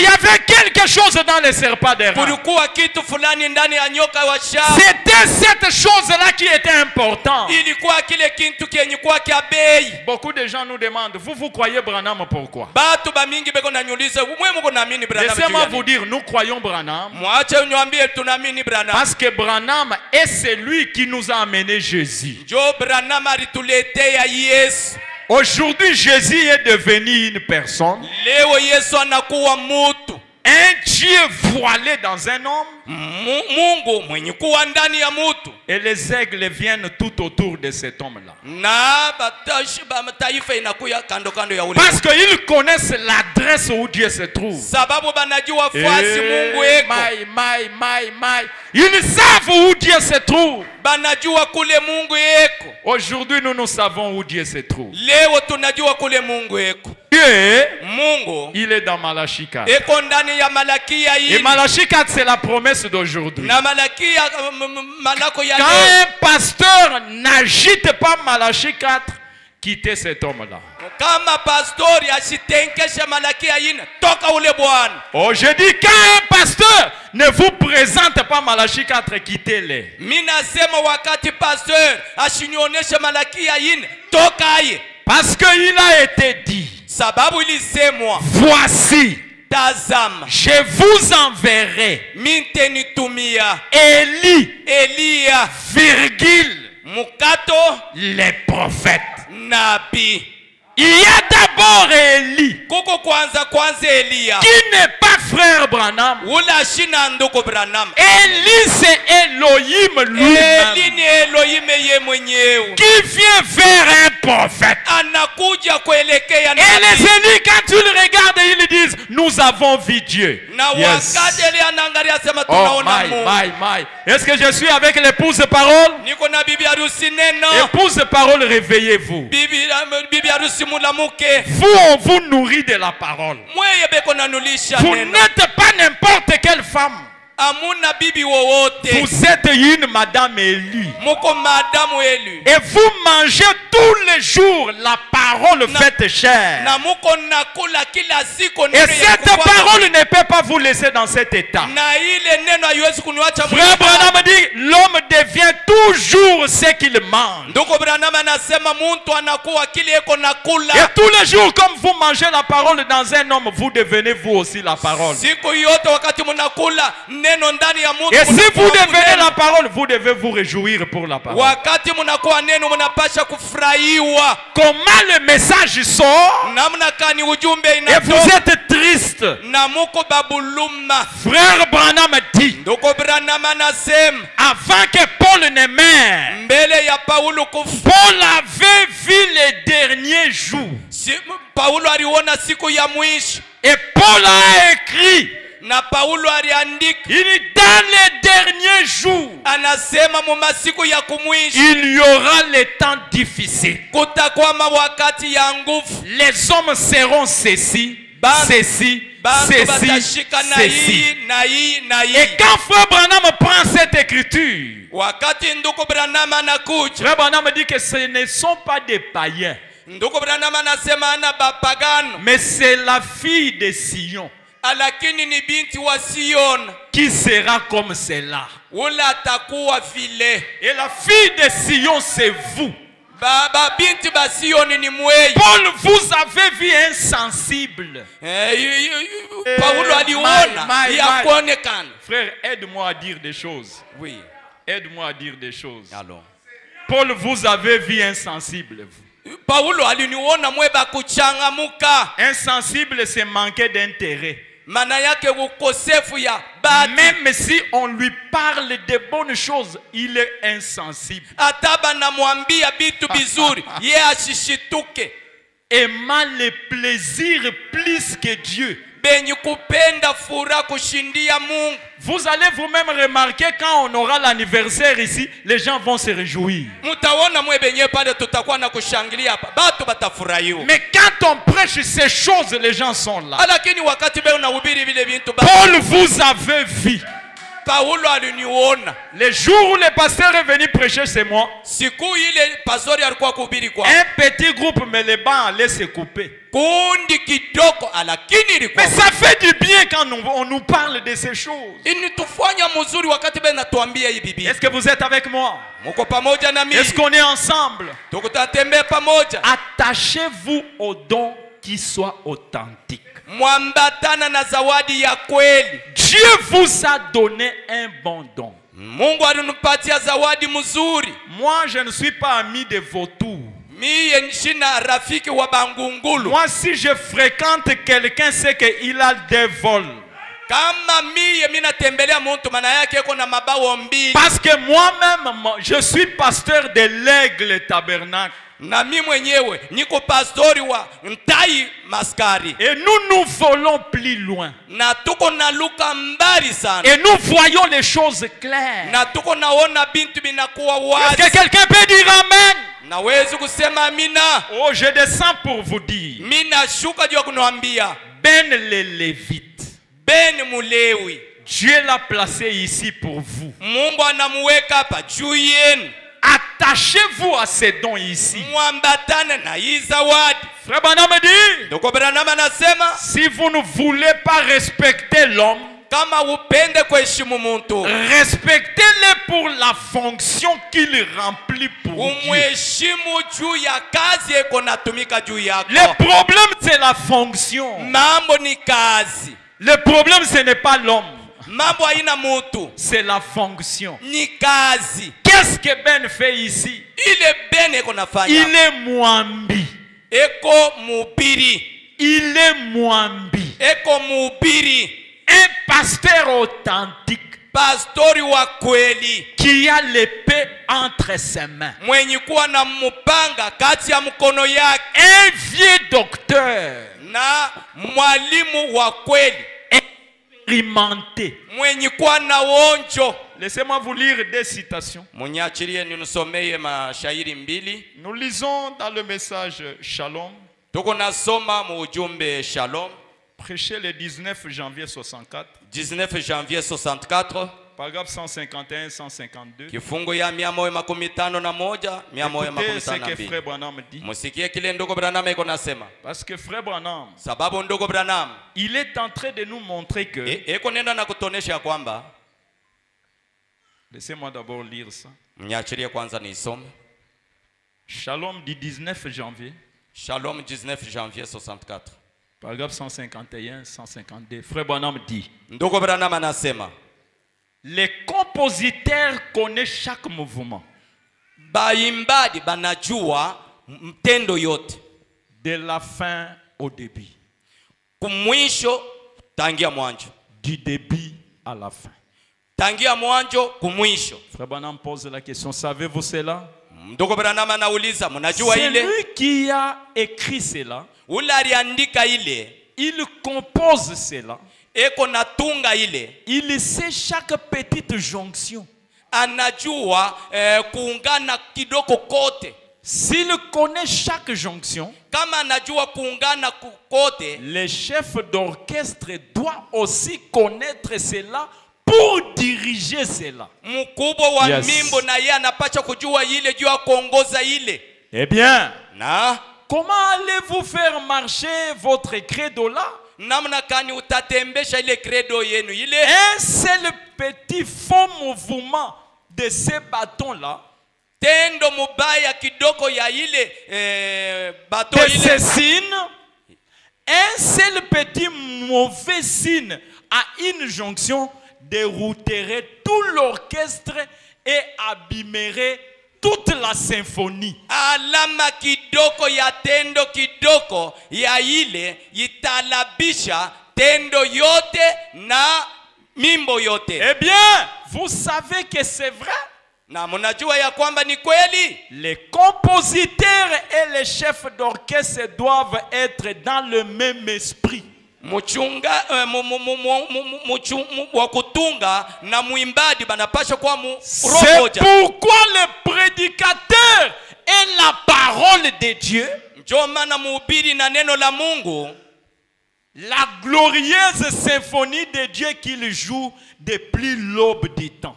avait quelque chose dans le serpent de rein. C'était cette chose-là qui était importante. Beaucoup de gens nous demandent, vous croyez Branham pourquoi? Laissez-moi vous dire, nous croyons Branham parce que Branham est celui qui nous a amené Jésus. Aujourd'hui, Jésus est devenu une personne. Un Dieu voilé dans un homme. Et les aigles viennent tout autour de cet homme-là. Parce qu'ils connaissent l'adresse où Dieu se trouve. Ils savent où Dieu se trouve. banajua kule Mungu yeko. Aujourd'hui, nous savons où Dieu se trouve. Leo tunajua kule Mungu yeko. Dieu, Mungu il est dans Malachie 4. eko ndani ya Malakia Et hii. Malachie 4, c'est la promesse d'aujourd'hui. Na Malakia malako ya Quand leo. un pasteur n'agite pas Malachie 4, quittez cet homme-là. Kama pastori asitenkesha Malakia hii, toka ule bwana. Oh, je dis, quand un pasteur ne vous présente pas Malachie 4, quittez-les. Mina sema wakati pasteur ashinionesha Malakia hii, toka aye. Parce qu'il a été dit, Sababu ilisemwa, voici, tazama, je vous enverrai mintenitumia Élie, virgule, mukato les prophètes. nabii. Il y a d'abord Élie, Kuko kwanza Elia. qui n'est pas frère Branham. Ula shina ndugu Branham. Élie, c'est Elohim lui-même, Eli ni Elohim ye mwenyewe. qui vient vers un prophète. Anakuja kuelekea Et les nabii. Élis, quand ils regardent, ils disent, nous avons vu Dieu. Na Yes. wakati Eli anaangalia sema Oh, tunaona Mungu. my. Est-ce que je suis avec l'épouse parole? Niko na bibi harusi neno. Épouse parole, réveillez-vous. Bibi harusi mulamuke. Vous, on vous nourrit de la parole. Mweye beko nanulisha Vous neno. n'êtes pas n'importe quelle femme. Amuna bibi wowote. Vous êtes une madame élue. Muko madamu elu. Et vous mangez tous les jours la parole faite chair. Na muko nakula kila siku Et cette parole ne peut pas vous laisser dans cet état. na ile neno haiwezi kuniacha Frère Branham dit, l'homme devient toujours ce qu'il mange. Ndugu Branham anasema mtu anakuwa kile eko nakula. Et tous les jours, comme vous mangez la parole dans un homme, vous devenez vous aussi la parole. Siku yote wakati mnakula neno ndani ya mtu. Et si vous devenez la parole, vous devez vous réjouir pour la parole. Wakati mnakuwa neno mnapasha kufurahiwa. Comment le message sort Namna kani ujumbe et vous inatoka. êtes triste. Na muko babuluma. Frère Branham dit, Ndugu Branham anasema avant que Paul ne meure, mbele ya Paulo kufa. Paul avait vu les derniers jours. Paulo aliona siku ya mwisho. Et Paul a écrit, Na Paulo aliandika, il dit, dans les derniers jours, anasema mu masiku ya kumwisho il y aura les temps difficiles. kutakuwa mawakati ya nguvu. Les hommes seront ceci, ceci, Bantu ceci, batashika na ceci. hii na hii na hii. Et quand Frère Branham prend cette écriture, Wakati ndugu Branham anakuja, Frère Branham dit que ce ne sont pas des païens, ndugu Branham anasema ana bapagano, mais c'est la fille de Sion lakini ni binti wa Sion. qui sera comme cela. Ula atakuwa vile. Et la fille de Sion, c'est vous. Baba binti ba Sion ni mweye. Paul, vous avez vu insensible. Paulo aliona ya kuonekana. Frère, aide-moi à dire des choses. Oui. Aide-moi à dire des choses. Alors. Paul, vous avez vu insensible. Vous. Paulo aliniona mweba kuchangamuka. Insensible, c'est manquer d'intérêt. Maana yake ukosefu ya bahati. Même si on lui parle de bonnes choses, il est insensible. Ataba namwambia bitu bizuri, ye ashishituke. Aimant les plaisirs plus que Dieu. Benye kupenda furaha kushindia Mungu. Vous allez vous-même remarquer quand on aura l'anniversaire ici, les gens vont se réjouir. Mutaona mwe benye pale tutakuwa na kushangilia hapa. Batu batafurahiwa. Mais quand on prêche ces choses, les gens sont là. Lakini wakati beo unahubiri vile vitu Paul, vous avez vu. Paulo aliniona. Le jour où le pasteur est venu prêcher, c'est moi. Siku ile pastori alikuwa kuhubiri kwa. Un petit groupe, mais les bancs allaient se couper. Kundi kitoko lakini ilikuwa. Mais ça fait du bien quand on nous parle de ces choses. Initufanya mzuri wakati bena tuambia hii bibi. Est-ce que vous êtes avec moi? Muko pamoja na mimi? Est-ce qu'on est ensemble? Tukutatembea pamoja. Attachez-vous aux dons qui soient authentiques. Mwambatana na zawadi ya kweli. Dieu vous a donné un bon don. Mungu alinipatia zawadi mzuri. Moi, je ne suis pas ami de vautours. Miye nishina rafiki wa bangungulu. Moi, si je fréquente quelqu'un, c'est qu'il a des vols. Kama miye mina tembelea mtu maana yake yuko na mabawa mbili. Parce que moi-même, je suis pasteur de l'Aigle Tabernacle. Na mimi mwenyewe niko pastori wa Ntai Maskari. Et nous volons plus loin. Na tuko naluka mbali sana. Et nous voyons les choses claires. Na tuko naona bintu binakuwa wazi. Est-ce que quelqu'un peut dire amen? Nawezi kusema amina. Oh, je descends pour vous dire. Mina shuka juu kunaambia. Ben les Lévites. Ben Mulewi. Dieu l'a placé ici pour vous. Mungu anamuweka hapa juu yenu. Attachez-vous à ces dons ici. Mwambatane na hii zawadi. Frère Branham dit, Ndugu Branham anasema, si vous ne voulez pas respecter l'homme, kama upende kuheshimu muntu, respectez-le pour la fonction qu'il remplit pour Dieu. umheshimu juu ya kazi yako natumika juu yako. Le problème c'est la fonction. Mambo ni kazi. Le problème ce n'est pas l'homme. Mambo haina mutu, C'est la fonction. ni kazi. Qu'est-ce que Ben fait ici? Ile Ben eko nafanya. Il est Mwambi. Eko mubiri. Il est Mwambi. Eko mubiri. Un pasteur authentique Pastori wa kweli. qui a l'épée entre ses mains. Mwenye kuwa na mupanga kati ya mkono yake. Un vieux docteur Na mwalimu wa kweli. expérimenté. Mwenye kuwa na wonjo. Laissez-moi vous lire des citations. Munyachirie ninusomeye mashairi mbili. Nous lisons dans le message Shalom, Tuko nasoma mu ujumbe Shalom. prêché le 19 janvier 64, 19 janvier 64. paragraphe 151-152. Kifungu ya 151, Écoutez ce que 152. Frère Branham dit. Musikie kile ndugu Branham iko nasema. Parce que Frère Branham, Sababu ndugu Branham il est en train de nous montrer que... eko nenda na kutonesha kwamba, Laissez-moi d'abord lire ça. mnyachirie kwanza nisome. Shalom du 19 janvier, Shalom 19 janvier 64. paragraphe 151-152. Frère Branham dit, Ndugu Branham anasema, les compositeurs connaissent chaque mouvement, baimbaji banajua mtendo yote, de la fin au début, kumwisho tangia mwanzo, du début à la fin. tangia mwanzo kumwisho. Frère Branham pose la question, savez-vous cela? Ndugu Branham anauliza, mnajua C'est ile? lui qui a écrit cela. Ule aliandika ile, Il compose cela. eko natunga ile, Il sait chaque petite jonction. anajua kuungana kidogo kote. S'il connaît chaque jonction, Kama anajua kuungana kote, le chef d'orchestre doit aussi connaître cela pour diriger cela. mkubwa wa Yes. mimbo na yeye anapaswa kujua ile juu ya kuongoza ile. Eh bien, Na comment allez-vous faire marcher votre credo là? namna kani utatembesha ile credo yenu ile? Un seul petit faux mouvement de ces bâtons-là, Tendo mubaya kidogo ya ile bato de ile, ces signes, un seul petit mauvais signe à une jonction dérouterait tout l'orchestre et abîmerait toute la symphonie. alama kidogo ya tendo kidogo ya ile italabisha tendo yote na mimbo yote. Eh bien, vous savez que c'est vrai. Na mnajua ya kwamba ni kweli, Les compositeurs et les chefs d'orchestre doivent être dans le même esprit. mchunga wa kutunga na muimbaji banapasha kwa C'est roho moja. pourquoi le prédicateur est la parole de Dieu, Ndio maana mhubiri na neno la Mungu, la glorieuse symphonie de Dieu qu'il joue depuis l'aube du temps.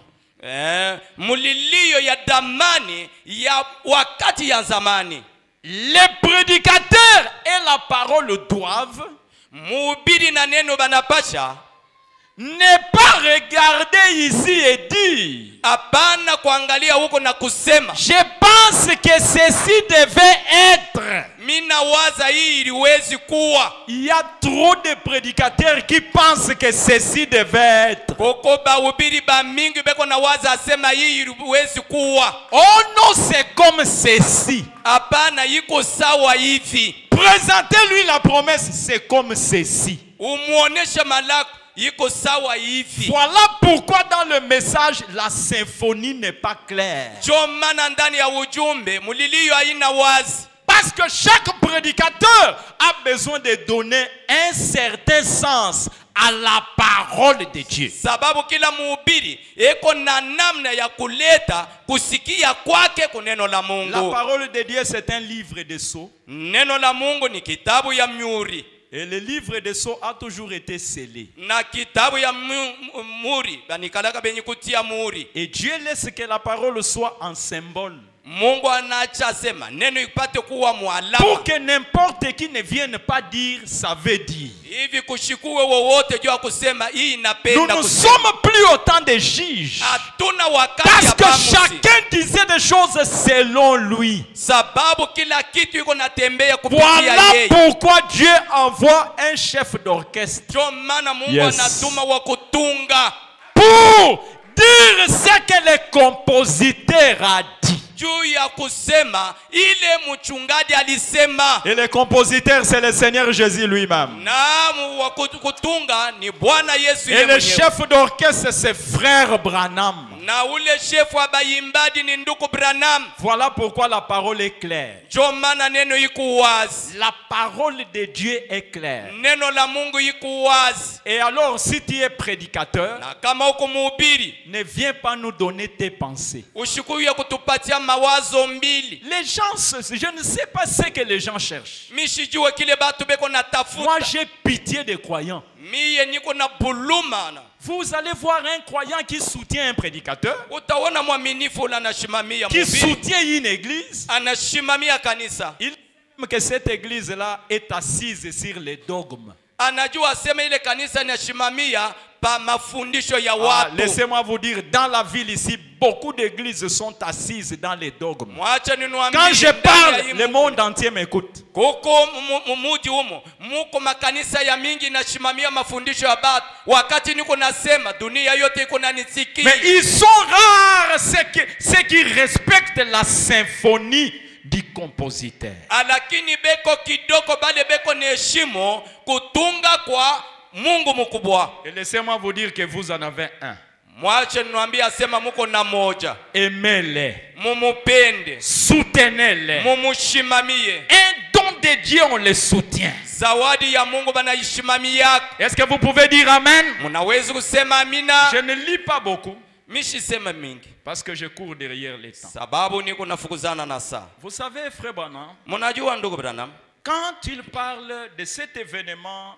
mulilio ya damani ya wakati ya zamani. Les prédicateurs et la parole doivent Mhubiri na neno banapasha ne pas regarder ici et dire, hapana kuangalia huko na kusema je pense que ceci devait être. mina waza hii iliwezi kuwa. Il y a trop de prédicateurs qui pensent que ceci devait être. Koko bahubiri ba mingi beko na waza asema hii iliwezi kuwa. Oh non, c'est comme ceci. Hapana, iko sawa hivi. Présentez-lui la promesse, c'est comme ceci. Umuoneshe malako iko sawa hivi. Voilà pourquoi dans le message, la symphonie n'est pas claire. Ndio maana ndani ya ujumbe mulilio haina wazi. Parce que chaque prédicateur a besoin de donner un certain sens à la parole de Dieu. Sababu kila mhubiri eko na namna ya kuleta kusikia kwake kuneno la Mungu. La parole de Dieu, c'est un livre de sceaux. Neno la Mungu ni kitabu ya myuri. Et le livre de sceaux a toujours été scellé. Na kitabu ya muri banikalaka benye kutia muri. Et Dieu laisse que la parole soit en symbole. Mungu anaacha sema neno ipate kuwa mwalama. Pour que n'importe qui ne vienne pas dire ça veut dire. Hivi kushikuwe wowote jua kusema hii inapenda Nous ne kusema. sommes plus autant de juges. Hatuna wakati Parce ya que maamuzi. chacun disait des choses selon lui. Sababu kila kitu iko natembea kupitia Voilà yeye. pourquoi Dieu envoie un chef d'orchestre. Ndio maana Mungu Yes. anatuma wa kutunga Pour dire ce que le compositeur a dit. juu ya kusema ile mchungaji alisema. Et le compositeur, c'est le Seigneur Jésus lui-même. Na wa kutunga ni Bwana Yesu Et yeye le mwenyewe. chef d'orchestre, c'est frère Branham. Na ule shefu wa baimbaji ni ndugu Branham. Voilà pourquoi la parole est claire. Ndio maana neno iko wazi. La parole de Dieu est claire. Neno la Mungu iko wazi. Et alors, si tu es prédicateur, Na kama uko mhubiri, ne viens pas nous donner tes pensées. ushikuye kutupatia mawazo mbili. Les gens, je ne sais pas ce que les gens cherchent. Mishijue kile batu beko Moi, natafuta. j'ai pitié des croyants. Miye niko na buluma na. Vous allez voir un croyant qui soutient un prédicateur, Utaona mwaminifu la anashimamia qui mhubiri. soutient une église. Anashimamia kanisa. Il dit que cette église-là est assise sur les dogmes. Anajua sema ile kanisa inashimamia pa mafundisho ya Ah, watu. laissez-moi vous dire, dans la ville ici, beaucoup d'églises sont assises dans les dogmes. Mwacha ninuambie. Quand je ndani ya parle, hii le monde entier m'écoute. Kuko mumuji humo muko makanisa ya mingi inashimamia mafundisho ya batu. Wakati niko nasema dunia yote iko nanisikia. Mais ils sont rares ceux qui respectent la symphonie du compositeur. Lakini beko kidogo bale beko neheshimo kutunga kwa Mungu mkubwa. Et laissez-moi vous dire que vous en avez un. Mwache niwaambie asema muko na moja. Aimez-les. Mumupende. Soutenez-les. Mumushimamie. Un don de Dieu, on les soutient. Zawadi ya Mungu banaishimamia. Est-ce que vous pouvez dire Amen? Munaweza kusema amina. Je ne lis pas beaucoup Mishisema mingi. parce que je cours derrière les temps. Sababu niko nafukuzana na saa. Vous savez, frère Branham, Munajua ndugu Branham, quand il parle de cet événement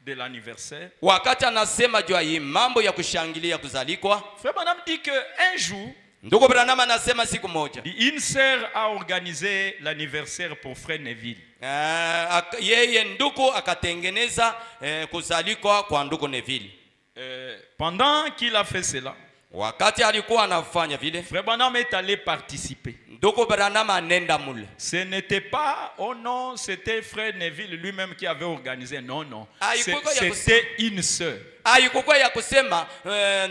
de l'anniversaire, wakati anasema juu ya hii mambo ya kushangilia kuzalikwa, frère Branham dit qu'un jour, ndugu Branham anasema siku moja une sœur a organisé l'anniversaire pour frère Neville. yeye ndugu akatengeneza kuzalikwa kwa ndugu Neville. Pendant qu'il a fait cela, Wakati alikuwa anafanya vile, frère Branham est allé participer. ndugu Branham anenda mule. Ce n'était pas, oh non, c'était frère Neville lui-même qui avait organisé. Non, non. C'était une sœur. Haikuwa ya kusema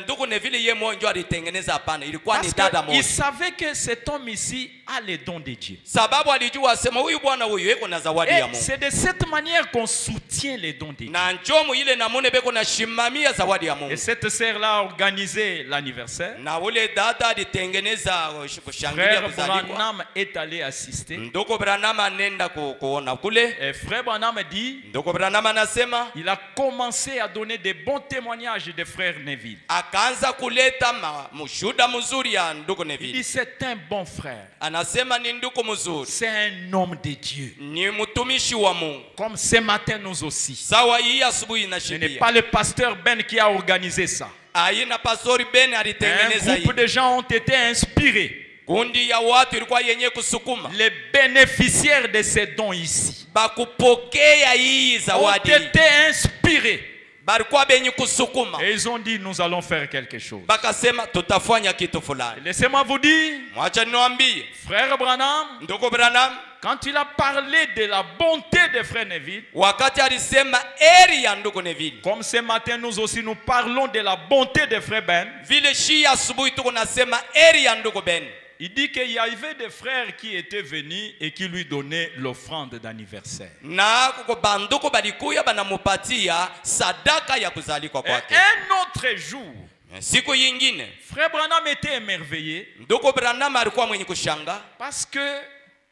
ndugu Neville yeye mwenyewe alitengeneza, hapana, ilikuwa ni dada Parce qu'il moja. savait que cet homme ici a les dons de Dieu. Sababu alijua sema huyu bwana huyu yuko na zawadi ya Et Mungu. c'est de cette manière qu'on soutient les dons de Dieu. Na njomu ile namune beko na shimamia zawadi ya Et Mungu. cette sœur-là a organisé l'anniversaire. Na ule dada alitengeneza kushangilia Frère kuzalikwa. Branham est allé assister. Ndugu Branham anenda kuona kule. Et frère Branham dit, Ndugu Branham anasema il a commencé à donner des bons témoignages de frère Neville. akaanza kuleta mshuhuda mzuri ya ndugu Il Neville. dit, c'est un bon frère. Anasema ni ndugu mzuri. C'est un homme de Dieu. Ni mtumishi wa Mungu. Comme ce matin nous aussi. Sawa hii asubuhi Ce n'est inashikia. pas le pasteur Ben qui a organisé ça. Aina pastori Ben Un alitengeneza hii. groupe de gens ont été inspirés. Kundi ya watu ilikuwa yenye kusukuma. Les bénéficiaires de ces dons ici Bakupokea hii ont zawadi. été inspirés. Balikuwa benye kusukuma. Et ils ont dit, nous allons faire quelque chose. Bakasema tutafanya kitu fulani. Laissez-moi vous dire, Mwacha niwaambie, frère Branham, ndugu Branham quand il a parlé de la bonté de frère Neville, wakati alisema eri ya ndugu Neville, comme ce matin nous aussi nous parlons de la bonté de frère Ben, vile shi asubuhi tuko nasema eri ya ndugu Ben. Il dit qu'il y avait des frères qui étaient venus et qui lui donnaient l'offrande d'anniversaire. Na kuko banduku balikuya banamupatia sadaka ya kuzalikwa Et kwake. un autre jour, Siku yingine frère Branham était émerveillé ndugu Branham alikuwa mwenye kushanga parce que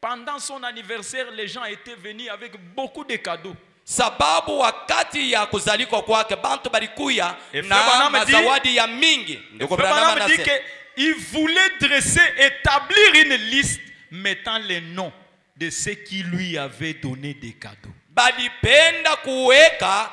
pendant son anniversaire, les gens étaient venus avec beaucoup de cadeaux. sababu wakati ya kuzalikwa kwake bantu balikuya Et na Frère Branham mazawadi ya mingi. Ndugu Frère Branham Branham dit anasema qu'il voulait établir une liste mettant les noms de ceux qui lui avaient donné des cadeaux. balipenda kuweka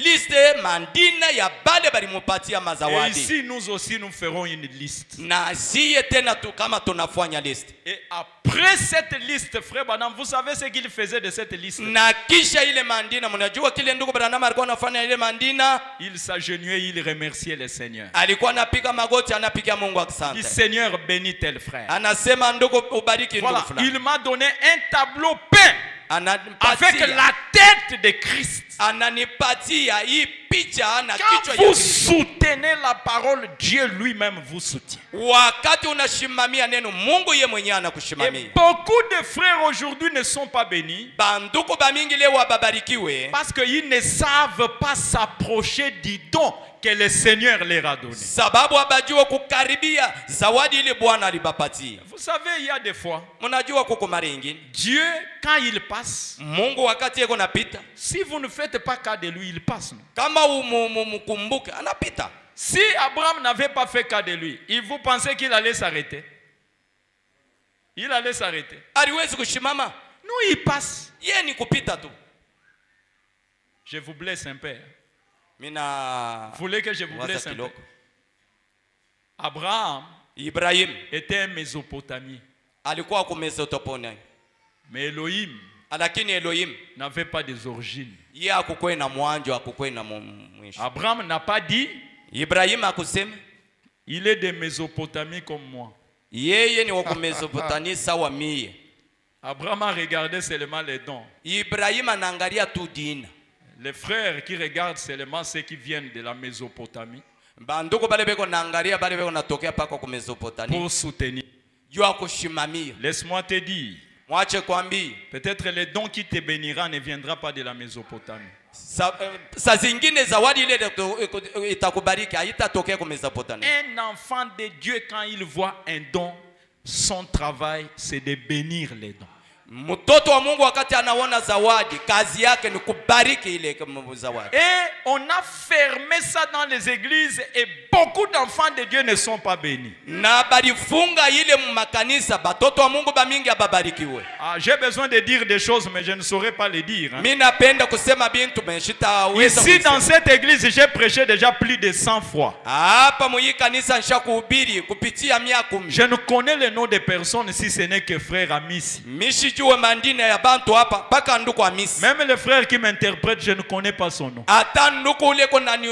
liste mandina ya bale balimupatia Et mazawadi. ici, nous aussi, nous ferons une liste. Na siye tena tu kama tunafanya list. Et après cette liste, frère Branham, vous savez ce qu'il faisait de cette liste? Na kisha ile mandina, mnajua kile ndugu Branham alikuwa anafanya ile mandina? Il s'agenouillait, il remerciait le Seigneur. Alikuwa anapiga magoti, anapiga Mungu Il dit, asante. Seigneur, bénis tel frère. Anasema ndugu ubariki ndugu Voilà, fulani. il m'a donné un tableau peint avec la tête de Christ. Ananipatia hii picha na Quand kichwa ya vous Kristo. soutenez la parole, Dieu lui-même vous soutient. Wakati unashimamia neno, Mungu ye mwenyewe Et anakushimamia. beaucoup de frères aujourd'hui ne sont pas bénis Banduku bamingi leo wababarikiwe parce qu'ils ne savent pas s'approcher du don que le Seigneur leur a donné. sababu abajua kukaribia zawadi ile Bwana alibapatia. Vous savez, il y a des fois, Mnajua kuko mara nyingine Dieu, quand il passe, Mungu wakati yeko napita, si vous ne faites pas cas de lui, il passe. Non? kama mkumbuke anapita. Si Abraham n'avait pas fait cas de lui, vous pensez qu'il allait s'arrêter? Il allait s'arrêter. Aliwezi kushimama, Non, il passe. yeye ni kupita tu. Je vous blesse un peu. Mina Vous voulez que je vous waza blesse un peu? kiloko. Abraham Ibrahim était un Mésopotamie. alikuwa ku Mesopotamia, Mais Elohim lakini Elohim n'avait pas des origines. yeye akukwe na mwanzo, akukwe na mwisho. Abraham n'a pas dit, Ibrahim akusema il est de Mésopotamie comme moi. yeye ni wa ku Mesopotamia sawa mie. Abraham a regardé seulement les dons. Ibrahim anaangalia tu dina. Les frères qui regardent seulement ceux qui viennent de la Mésopotamie Banduku bale beko naangalia bale beko natokea pako ku Mesopotamia. pour soutenir. Jua kushimamia. Laisse-moi te dire, Mwache kwambi. peut-être le don qui te bénira ne viendra pas de la Mésopotamie. Sa zingine zawadi ile itakubariki haitatokea ku Mesopotamia. Un enfant de Dieu, quand il voit un don, son travail, c'est de bénir les dons. Mtoto wa Mungu wakati anaona zawadi, kazi yake ni kubariki ile zawadi. Et on a fermé ça dans les églises et beaucoup d'enfants de Dieu ne sont pas bénis. Na balifunga ile makanisa, batoto wa Mungu bamingi ababarikiwe. Ah, j'ai besoin de dire des choses, mais je ne saurais pas les dire. Hein. Mimi napenda kusema bintu meshita weza. Ici, dans cette église, j'ai prêché déjà plus de 100 fois. Hapa mwi kanisa nishakuhubiri kupitia miaka 10. Je ne connais le nom de personne si ce n'est que frère Amisi. Mishijue mandina ya bantu hapa paka nduku Amisi. Même le frère qui m'interprète, je ne connais pas son nom. Ata nduku ule kona ni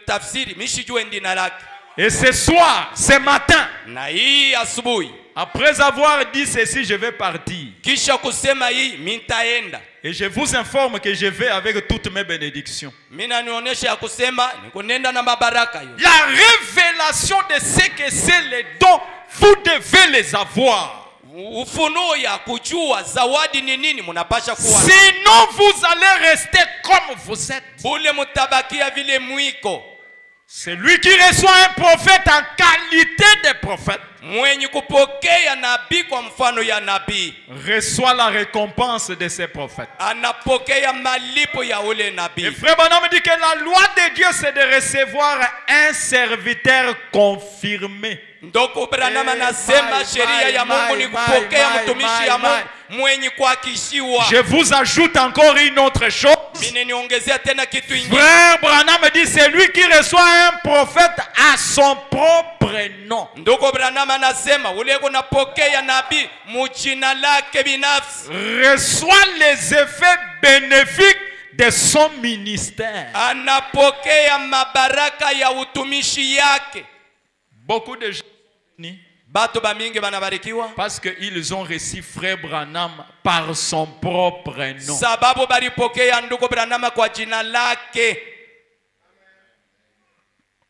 tafsiri mishijue ndina lake. Et ce soir, ce matin, Na hii asubuhi après avoir dit ceci, je vais partir. kisha kusema hii mintaenda. Et je vous informe que je vais avec toutes mes bénédictions. Mina nionyesha ya kusema nikunenda na mabaraka yo. La révélation de ce que c'est les dons, vous devez les avoir. Ufunuo ya kujua zawadi ni nini munapasha kuwa. Sinon, vous allez rester comme vous êtes. Bule mutabakia vile mwiko. Celui qui reçoit un prophète en qualité de prophète Mwenye kupokea nabii kwa mfano ya nabii reçoit la récompense de ces prophètes. anapokea malipo ya ule Et nabii. frère Branham dit que la loi de Dieu, c'est de recevoir un serviteur confirmé. Ndoko Branham anasema sheria ya Mungu ni kupokea mtumishi ya Mungu mwenye kuhakishiwa. Je vous ajoute encore une autre chose. Mimi niongezea tena kitu ingine. Frère Branham dit, c'est lui qui reçoit un prophète à son propre nom. Ndoko Branham anasema ule kunapokea nabii mujina lake binafsi. Reçoit les effets bénéfiques de son ministère. Anapokea mabaraka ya utumishi yake. Beaucoup de gens Bato bamingi banabarikiwa parce qu'ils ont reçu frère Branham par son propre nom. sababu balipokea ndugu Branham kwa jina lake.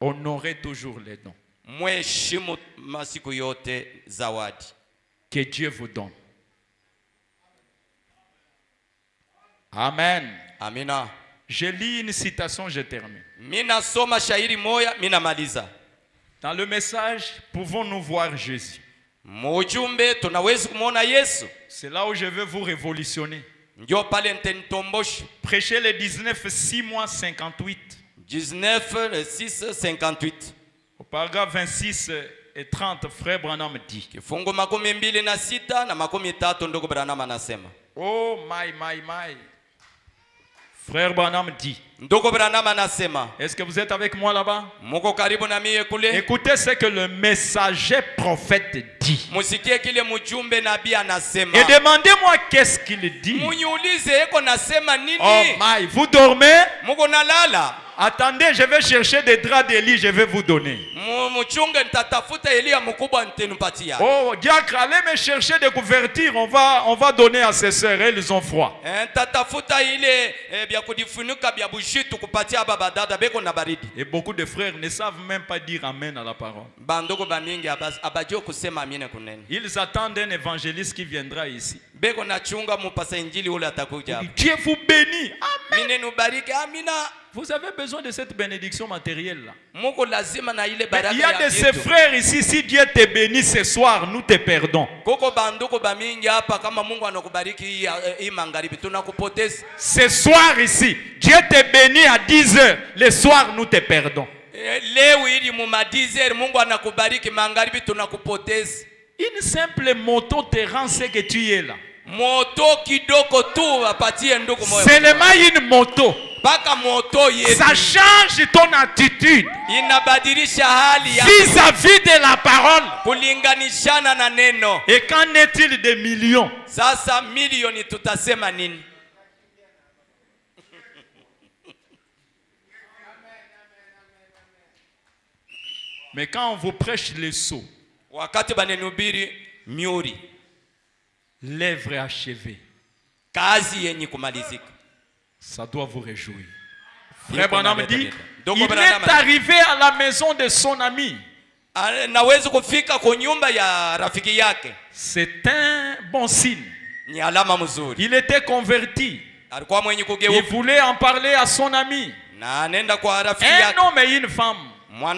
Honorez toujours les dons. Mheshimu masiku yote zawadi. que Dieu vous donne. Amen. Amina. Je lis une citation, je termine. Mina soma shairi moya, mina maliza. Dans le message, pouvons-nous voir Jésus? Mujumbe tunaweza kumuona Yesu. C'est là où je veux vous révolutionner. Ndio pale ntenitombosha. Prêchez le 19, 6 mois 58. 19, 6, 58. Au paragraphe 26 et 30, frère Branham dit. Kifungu 26 na 30 ndugu Branham anasema. Oh my. Frère Branham dit. Ndugu Branham anasema. Est-ce que vous êtes avec moi là-bas? Muko karibu na mie kule. Écoutez ce que le messager prophète dit. Musikie kile mjumbe nabii anasema. Et demandez-moi qu'est-ce qu'il dit. Muniulize eko nasema nini? Oh my, vous dormez? Muko nalala. Attendez, je vais chercher des draps d'Élie, je vais vous donner. Mchunge nitatafuta Elia mkubwa nitenupatia. Oh, diacre, allez me chercher des couvertures, on va donner à ces sœurs, elles ont froid. Nitatafuta ile bya kudifunika bya bushitu kupatia baba dada beko na baridi. Et beaucoup de frères ne savent même pas dire amen à la parole. Bandoko bamingi abajio kusema amina kunene. Ils attendent un évangéliste qui viendra ici. Beko na chunga mupasa injili ule atakuja. Dieu vous bénit. Amen. Mine nubariki amina. Vous avez besoin de cette bénédiction matérielle là. Il y a de ces frères ici, si Dieu te bénit ce soir, nous te perdons. Ce soir ici, Dieu te bénit à 10 heures, le soir nous te perdons. Une simple moto te rend ce que tu es là. Seulement une moto. Ça change ton attitude vis-à-vis de la parole. Et qu'en est-il des millions? Mais quand on vous prêche les sceaux, l'œuvre est achevée, ça doit vous réjouir. Frère Branham dit, il est arrivé à la maison de son ami. C'est un bon signe. Il était converti. Il voulait en parler à son ami. Un homme et une femme. Un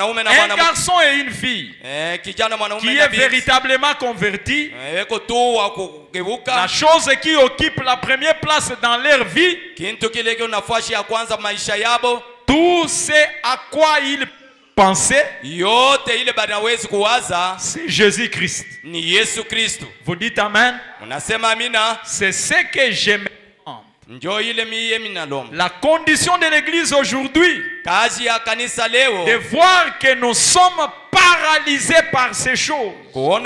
garçon et une fille qui est véritablement converti. La chose qui occupe la première place dans leur vie, tout ce à quoi ils pensaient, c'est Jésus-Christ. Vous dites Amen. C'est ce que j'aime. La condition de l'église aujourd'hui, de voir que nous sommes paralysés par ces choses. Nous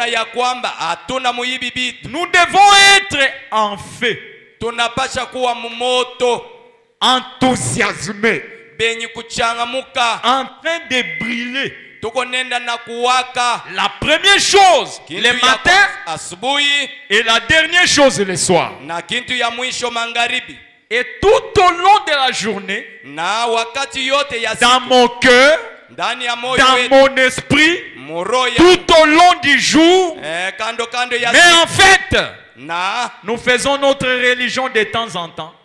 devons être en feu, enthousiasmés, en train de briller. La première chose le matin et la dernière chose le soir. Et tout au long de la journée, dans mon cœur, dans mon esprit, tout au long du jour, mais en fait, nous faisons notre religion de temps en temps.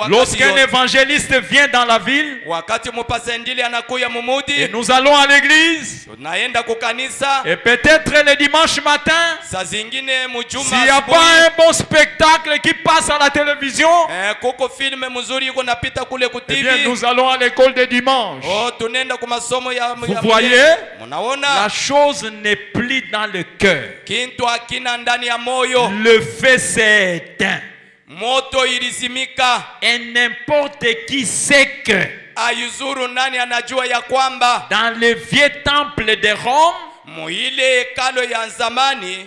Lorsqu'un évangéliste vient dans la ville, et nous allons à l'église, et peut-être le dimanche matin, s'il n'y a pas un bon spectacle qui passe à la télévision, eh bien nous allons à l'école de dimanche. Vous voyez, la chose n'est plus dans le cœur. Le feu s'est éteint. Et n'importe qui sait que dans le vieux temple de Rome,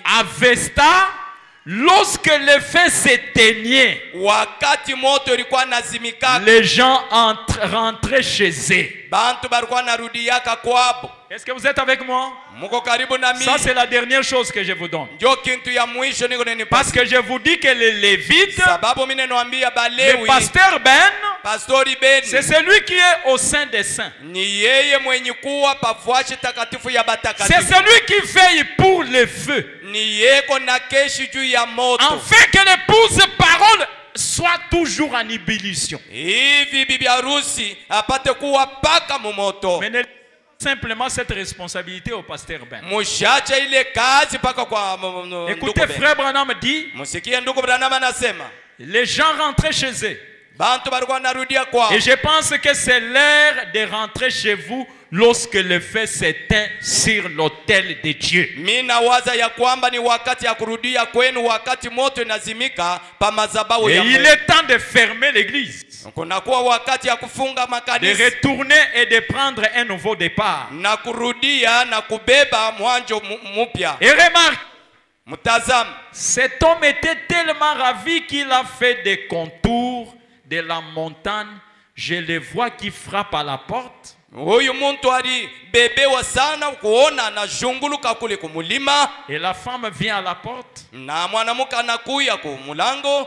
à Vesta, lorsque le feu s'éteignait, les gens rentraient chez eux. Est-ce que vous êtes avec moi? Muko karibu na mimi. Ça, c'est la dernière chose que je vous donne. Ndio kintu ya mwisho niko nini. Parce que je vous dis que les Lévites, Sababu mimi nawaambia Balewi. le pasteur Ben, Pastori Ben. c'est celui qui est au sein des saints. Ni yeye mwenye kuwa pafuashi takatifu ya batakatifu. C'est celui qui veille pour le feu. Ni yeko na keshi juu ya moto. Afin que l'épouse parole soit toujours en ébullition. Hivi bibi harusi apate kuwa paka mu moto. Mais ne simplement cette responsabilité au pasteur Ben. Mushacha ile kazi paka kwa Écoutez, frère Branham dit, musikie ndugu Branham anasema. les gens rentraient chez eux. Bantu balikuwa narudia kwao. Et je pense que c'est l'heure de rentrer chez vous lorsque le feu s'éteint sur l'autel de Dieu. Mina waza ya kwamba ni wakati ya kurudia kwenu wakati moto inazimika pa madhabahu ya Mungu. Et il est temps de fermer l'église. Kunakuwa wakati ya kufunga De makanisa. retourner et de prendre un nouveau départ. Na kurudia na kubeba mwanjo mpya. Et remarque, Mtazam. cet homme était tellement ravi qu'il a fait des contours de la montagne. Je le vois qui frappe à la porte. Huyu muntu ali bebewa sana kuona anazunguluka kule kumulima. Et la femme vient à la porte. Na mwanamuke anakuya ku mulango.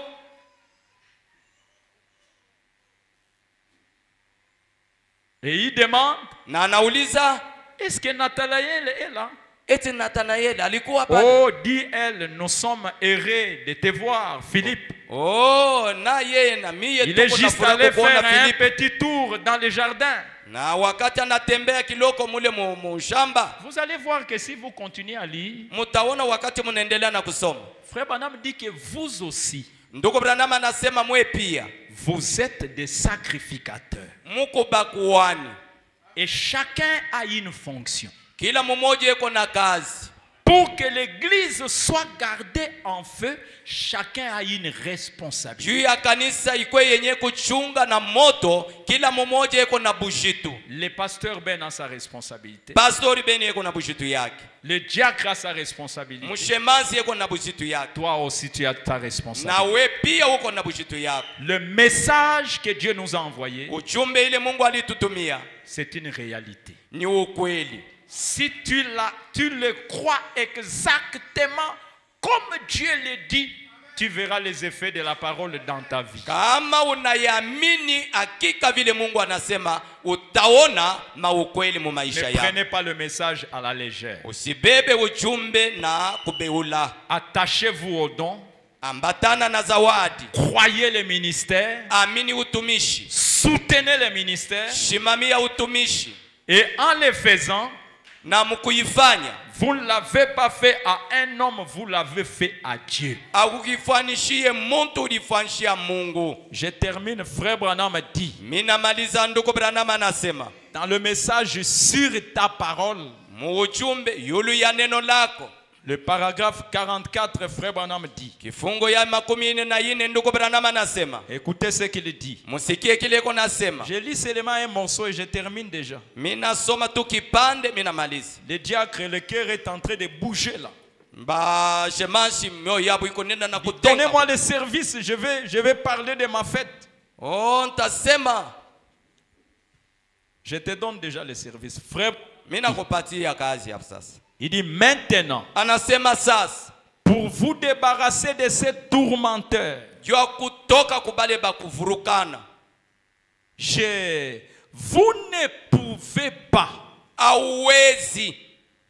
Et il demande, Na anauliza, est-ce que Nathanaël est là? eti Nathanael alikuwa pale? Oh, dit elle, nous sommes heureux de te voir, Philippe. Oh, na yeye na mie Il est tuko juste na allé furaha faire kuona un Filipe. petit tour dans le jardin. Na wakati anatembea kiloko mule mu shamba, Vous allez voir que si vous continuez à lire, mutaona wakati munaendelea na kusoma. Frère Branham dit que vous aussi, Ndugu Branham anasema mwe pia vous êtes des sacrificateurs. muko bakuani. Et chacun a une fonction. Kila mmoja yuko na kazi. Pour que l'église soit gardée en feu, chacun a une responsabilité. Juu ya kanisa ikwe yenye kuchunga na moto, kila mmoja yuko na bushitu. Le pasteur Ben a sa responsabilité. Pastori Ben yuko na bushitu yake. Le diacre a sa responsabilité. Mshemazi yuko na bushitu yake. Toi aussi, tu as ta Na responsabilité. we pia uko na bushitu yako. Le message que Dieu nous a envoyé, Ujumbe ile Mungu alitutumia c'est une réalité. ni ukweli. Si tu le crois exactement comme Dieu le dit, tu verras les effets de la parole dans ta vie. Kama unayamini hakika vile Mungu anasema, utaona maukweli mu Ne maisha yako. prenez pas le message à la légère. Usibebe ujumbe na kubeula. Attachez-vous au don. Ambatana na zawadi. Croyez les ministères. Amini utumishi. Soutenez les ministères. Shimamia utumishi. Et en le faisant, Na mkuifanya, vous ne l'avez pas fait à un homme, vous l'avez fait à Dieu. akukifanishie muntu ulifanishia Mungu. Je termine, frère Branham dit, Mina maliza ndugu Branham anasema, dans le message sur ta parole, mu ujumbe yulu ya neno lako. le paragraphe 44, frère Branham dit, Kifungo ya 14 ndugu Branham anasema. écoutez ce qu'il dit. Musikie kile iko nasema. Je lis seulement un morceau et je termine déjà. Mina soma tu kipande mina maliza. Le diacre, le cœur est en train de bouger là. Ba shemanshi myo yabo iko nenda na kutoka. Donnez-moi le service, je vais parler de ma fête. Oh, ntasema. Je te donne déjà le service. Frère, Mina kupatia kazi hapo sasa. il dit maintenant, Anasema sasa, pour vous débarrasser de ces tourmenteurs, jua kutoka kubale ba kuvurukana. vous ne pouvez pas, Hauwezi,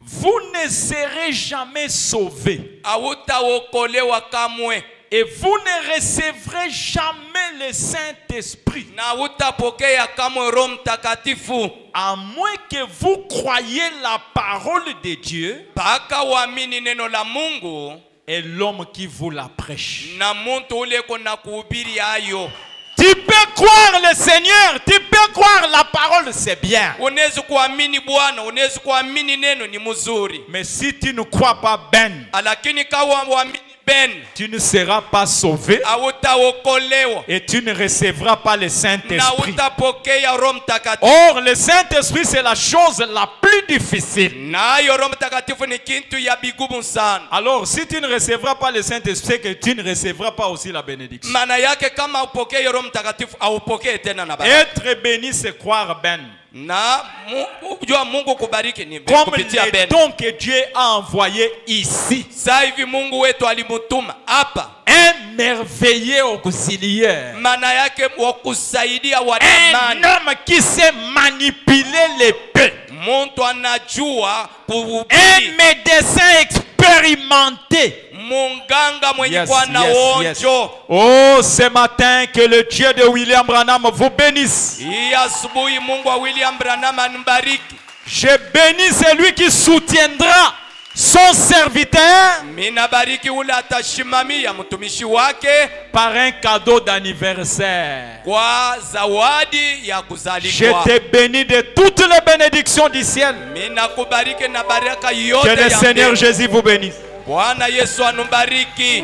vous ne serez jamais sauvés hautaokolewa kamwe. et vous ne recevrez jamais le Saint-Esprit Na utapokea kamwe Roho Mtakatifu. à moins que vous croyiez la parole de Dieu Paka uamini neno la Mungu et l'homme qui vous la prêche. na muntu ule kona kuhubiri hayo. Tu peux croire le Seigneur, tu peux croire la parole, c'est bien. Unaweza kuamini Bwana, unaweza kuamini neno ni mzuri. Mais si tu ne crois pas Ben, Lakini kawa uamini Ben, tu ne seras pas sauvé hautaokolewa et tu ne recevras pas le na Saint-Esprit. utapokea Roho Mtakatifu. Or, le Saint-Esprit, c'est la chose la plus difficile. Nayo Roho Mtakatifu ni kintu ya bigumu sana. Alors, si tu ne recevras pas le Saint-Esprit, c'est que tu ne recevras pas aussi la bénédiction. Maana yake kama upokee Roho Mtakatifu, aupokee tena na baraka. Être béni, c'est croire Ben. Na ujua Mungu kubariki ni Comme kupitia les Ben. dons que Dieu a envoyés ici. Sasa hivi Mungu wetu alimutuma hapa. Un merveilleux auxiliaire. Maana yake wa kusaidia Un wadamani. homme qui sait manipuler l'épée. Muntu anajua Un kuhubiri. médecin expérimenté. Munganga mwenye Yes, kwa na yes. onjo. Oh, ce matin, que le Dieu de William Branham vous bénisse. Hii asubuhi Mungu wa William Branham anibariki. Je bénis celui qui soutiendra son serviteur Mina bariki ule atashimamia mtumishi wake par un cadeau d'anniversaire. kwa zawadi ya Je kuzaliwa. te bénis de toutes les bénédictions du ciel. Mina kubariki na baraka Que yote le ya Seigneur mbingu. Jésus vous bénisse. Bwana Yesu anubariki.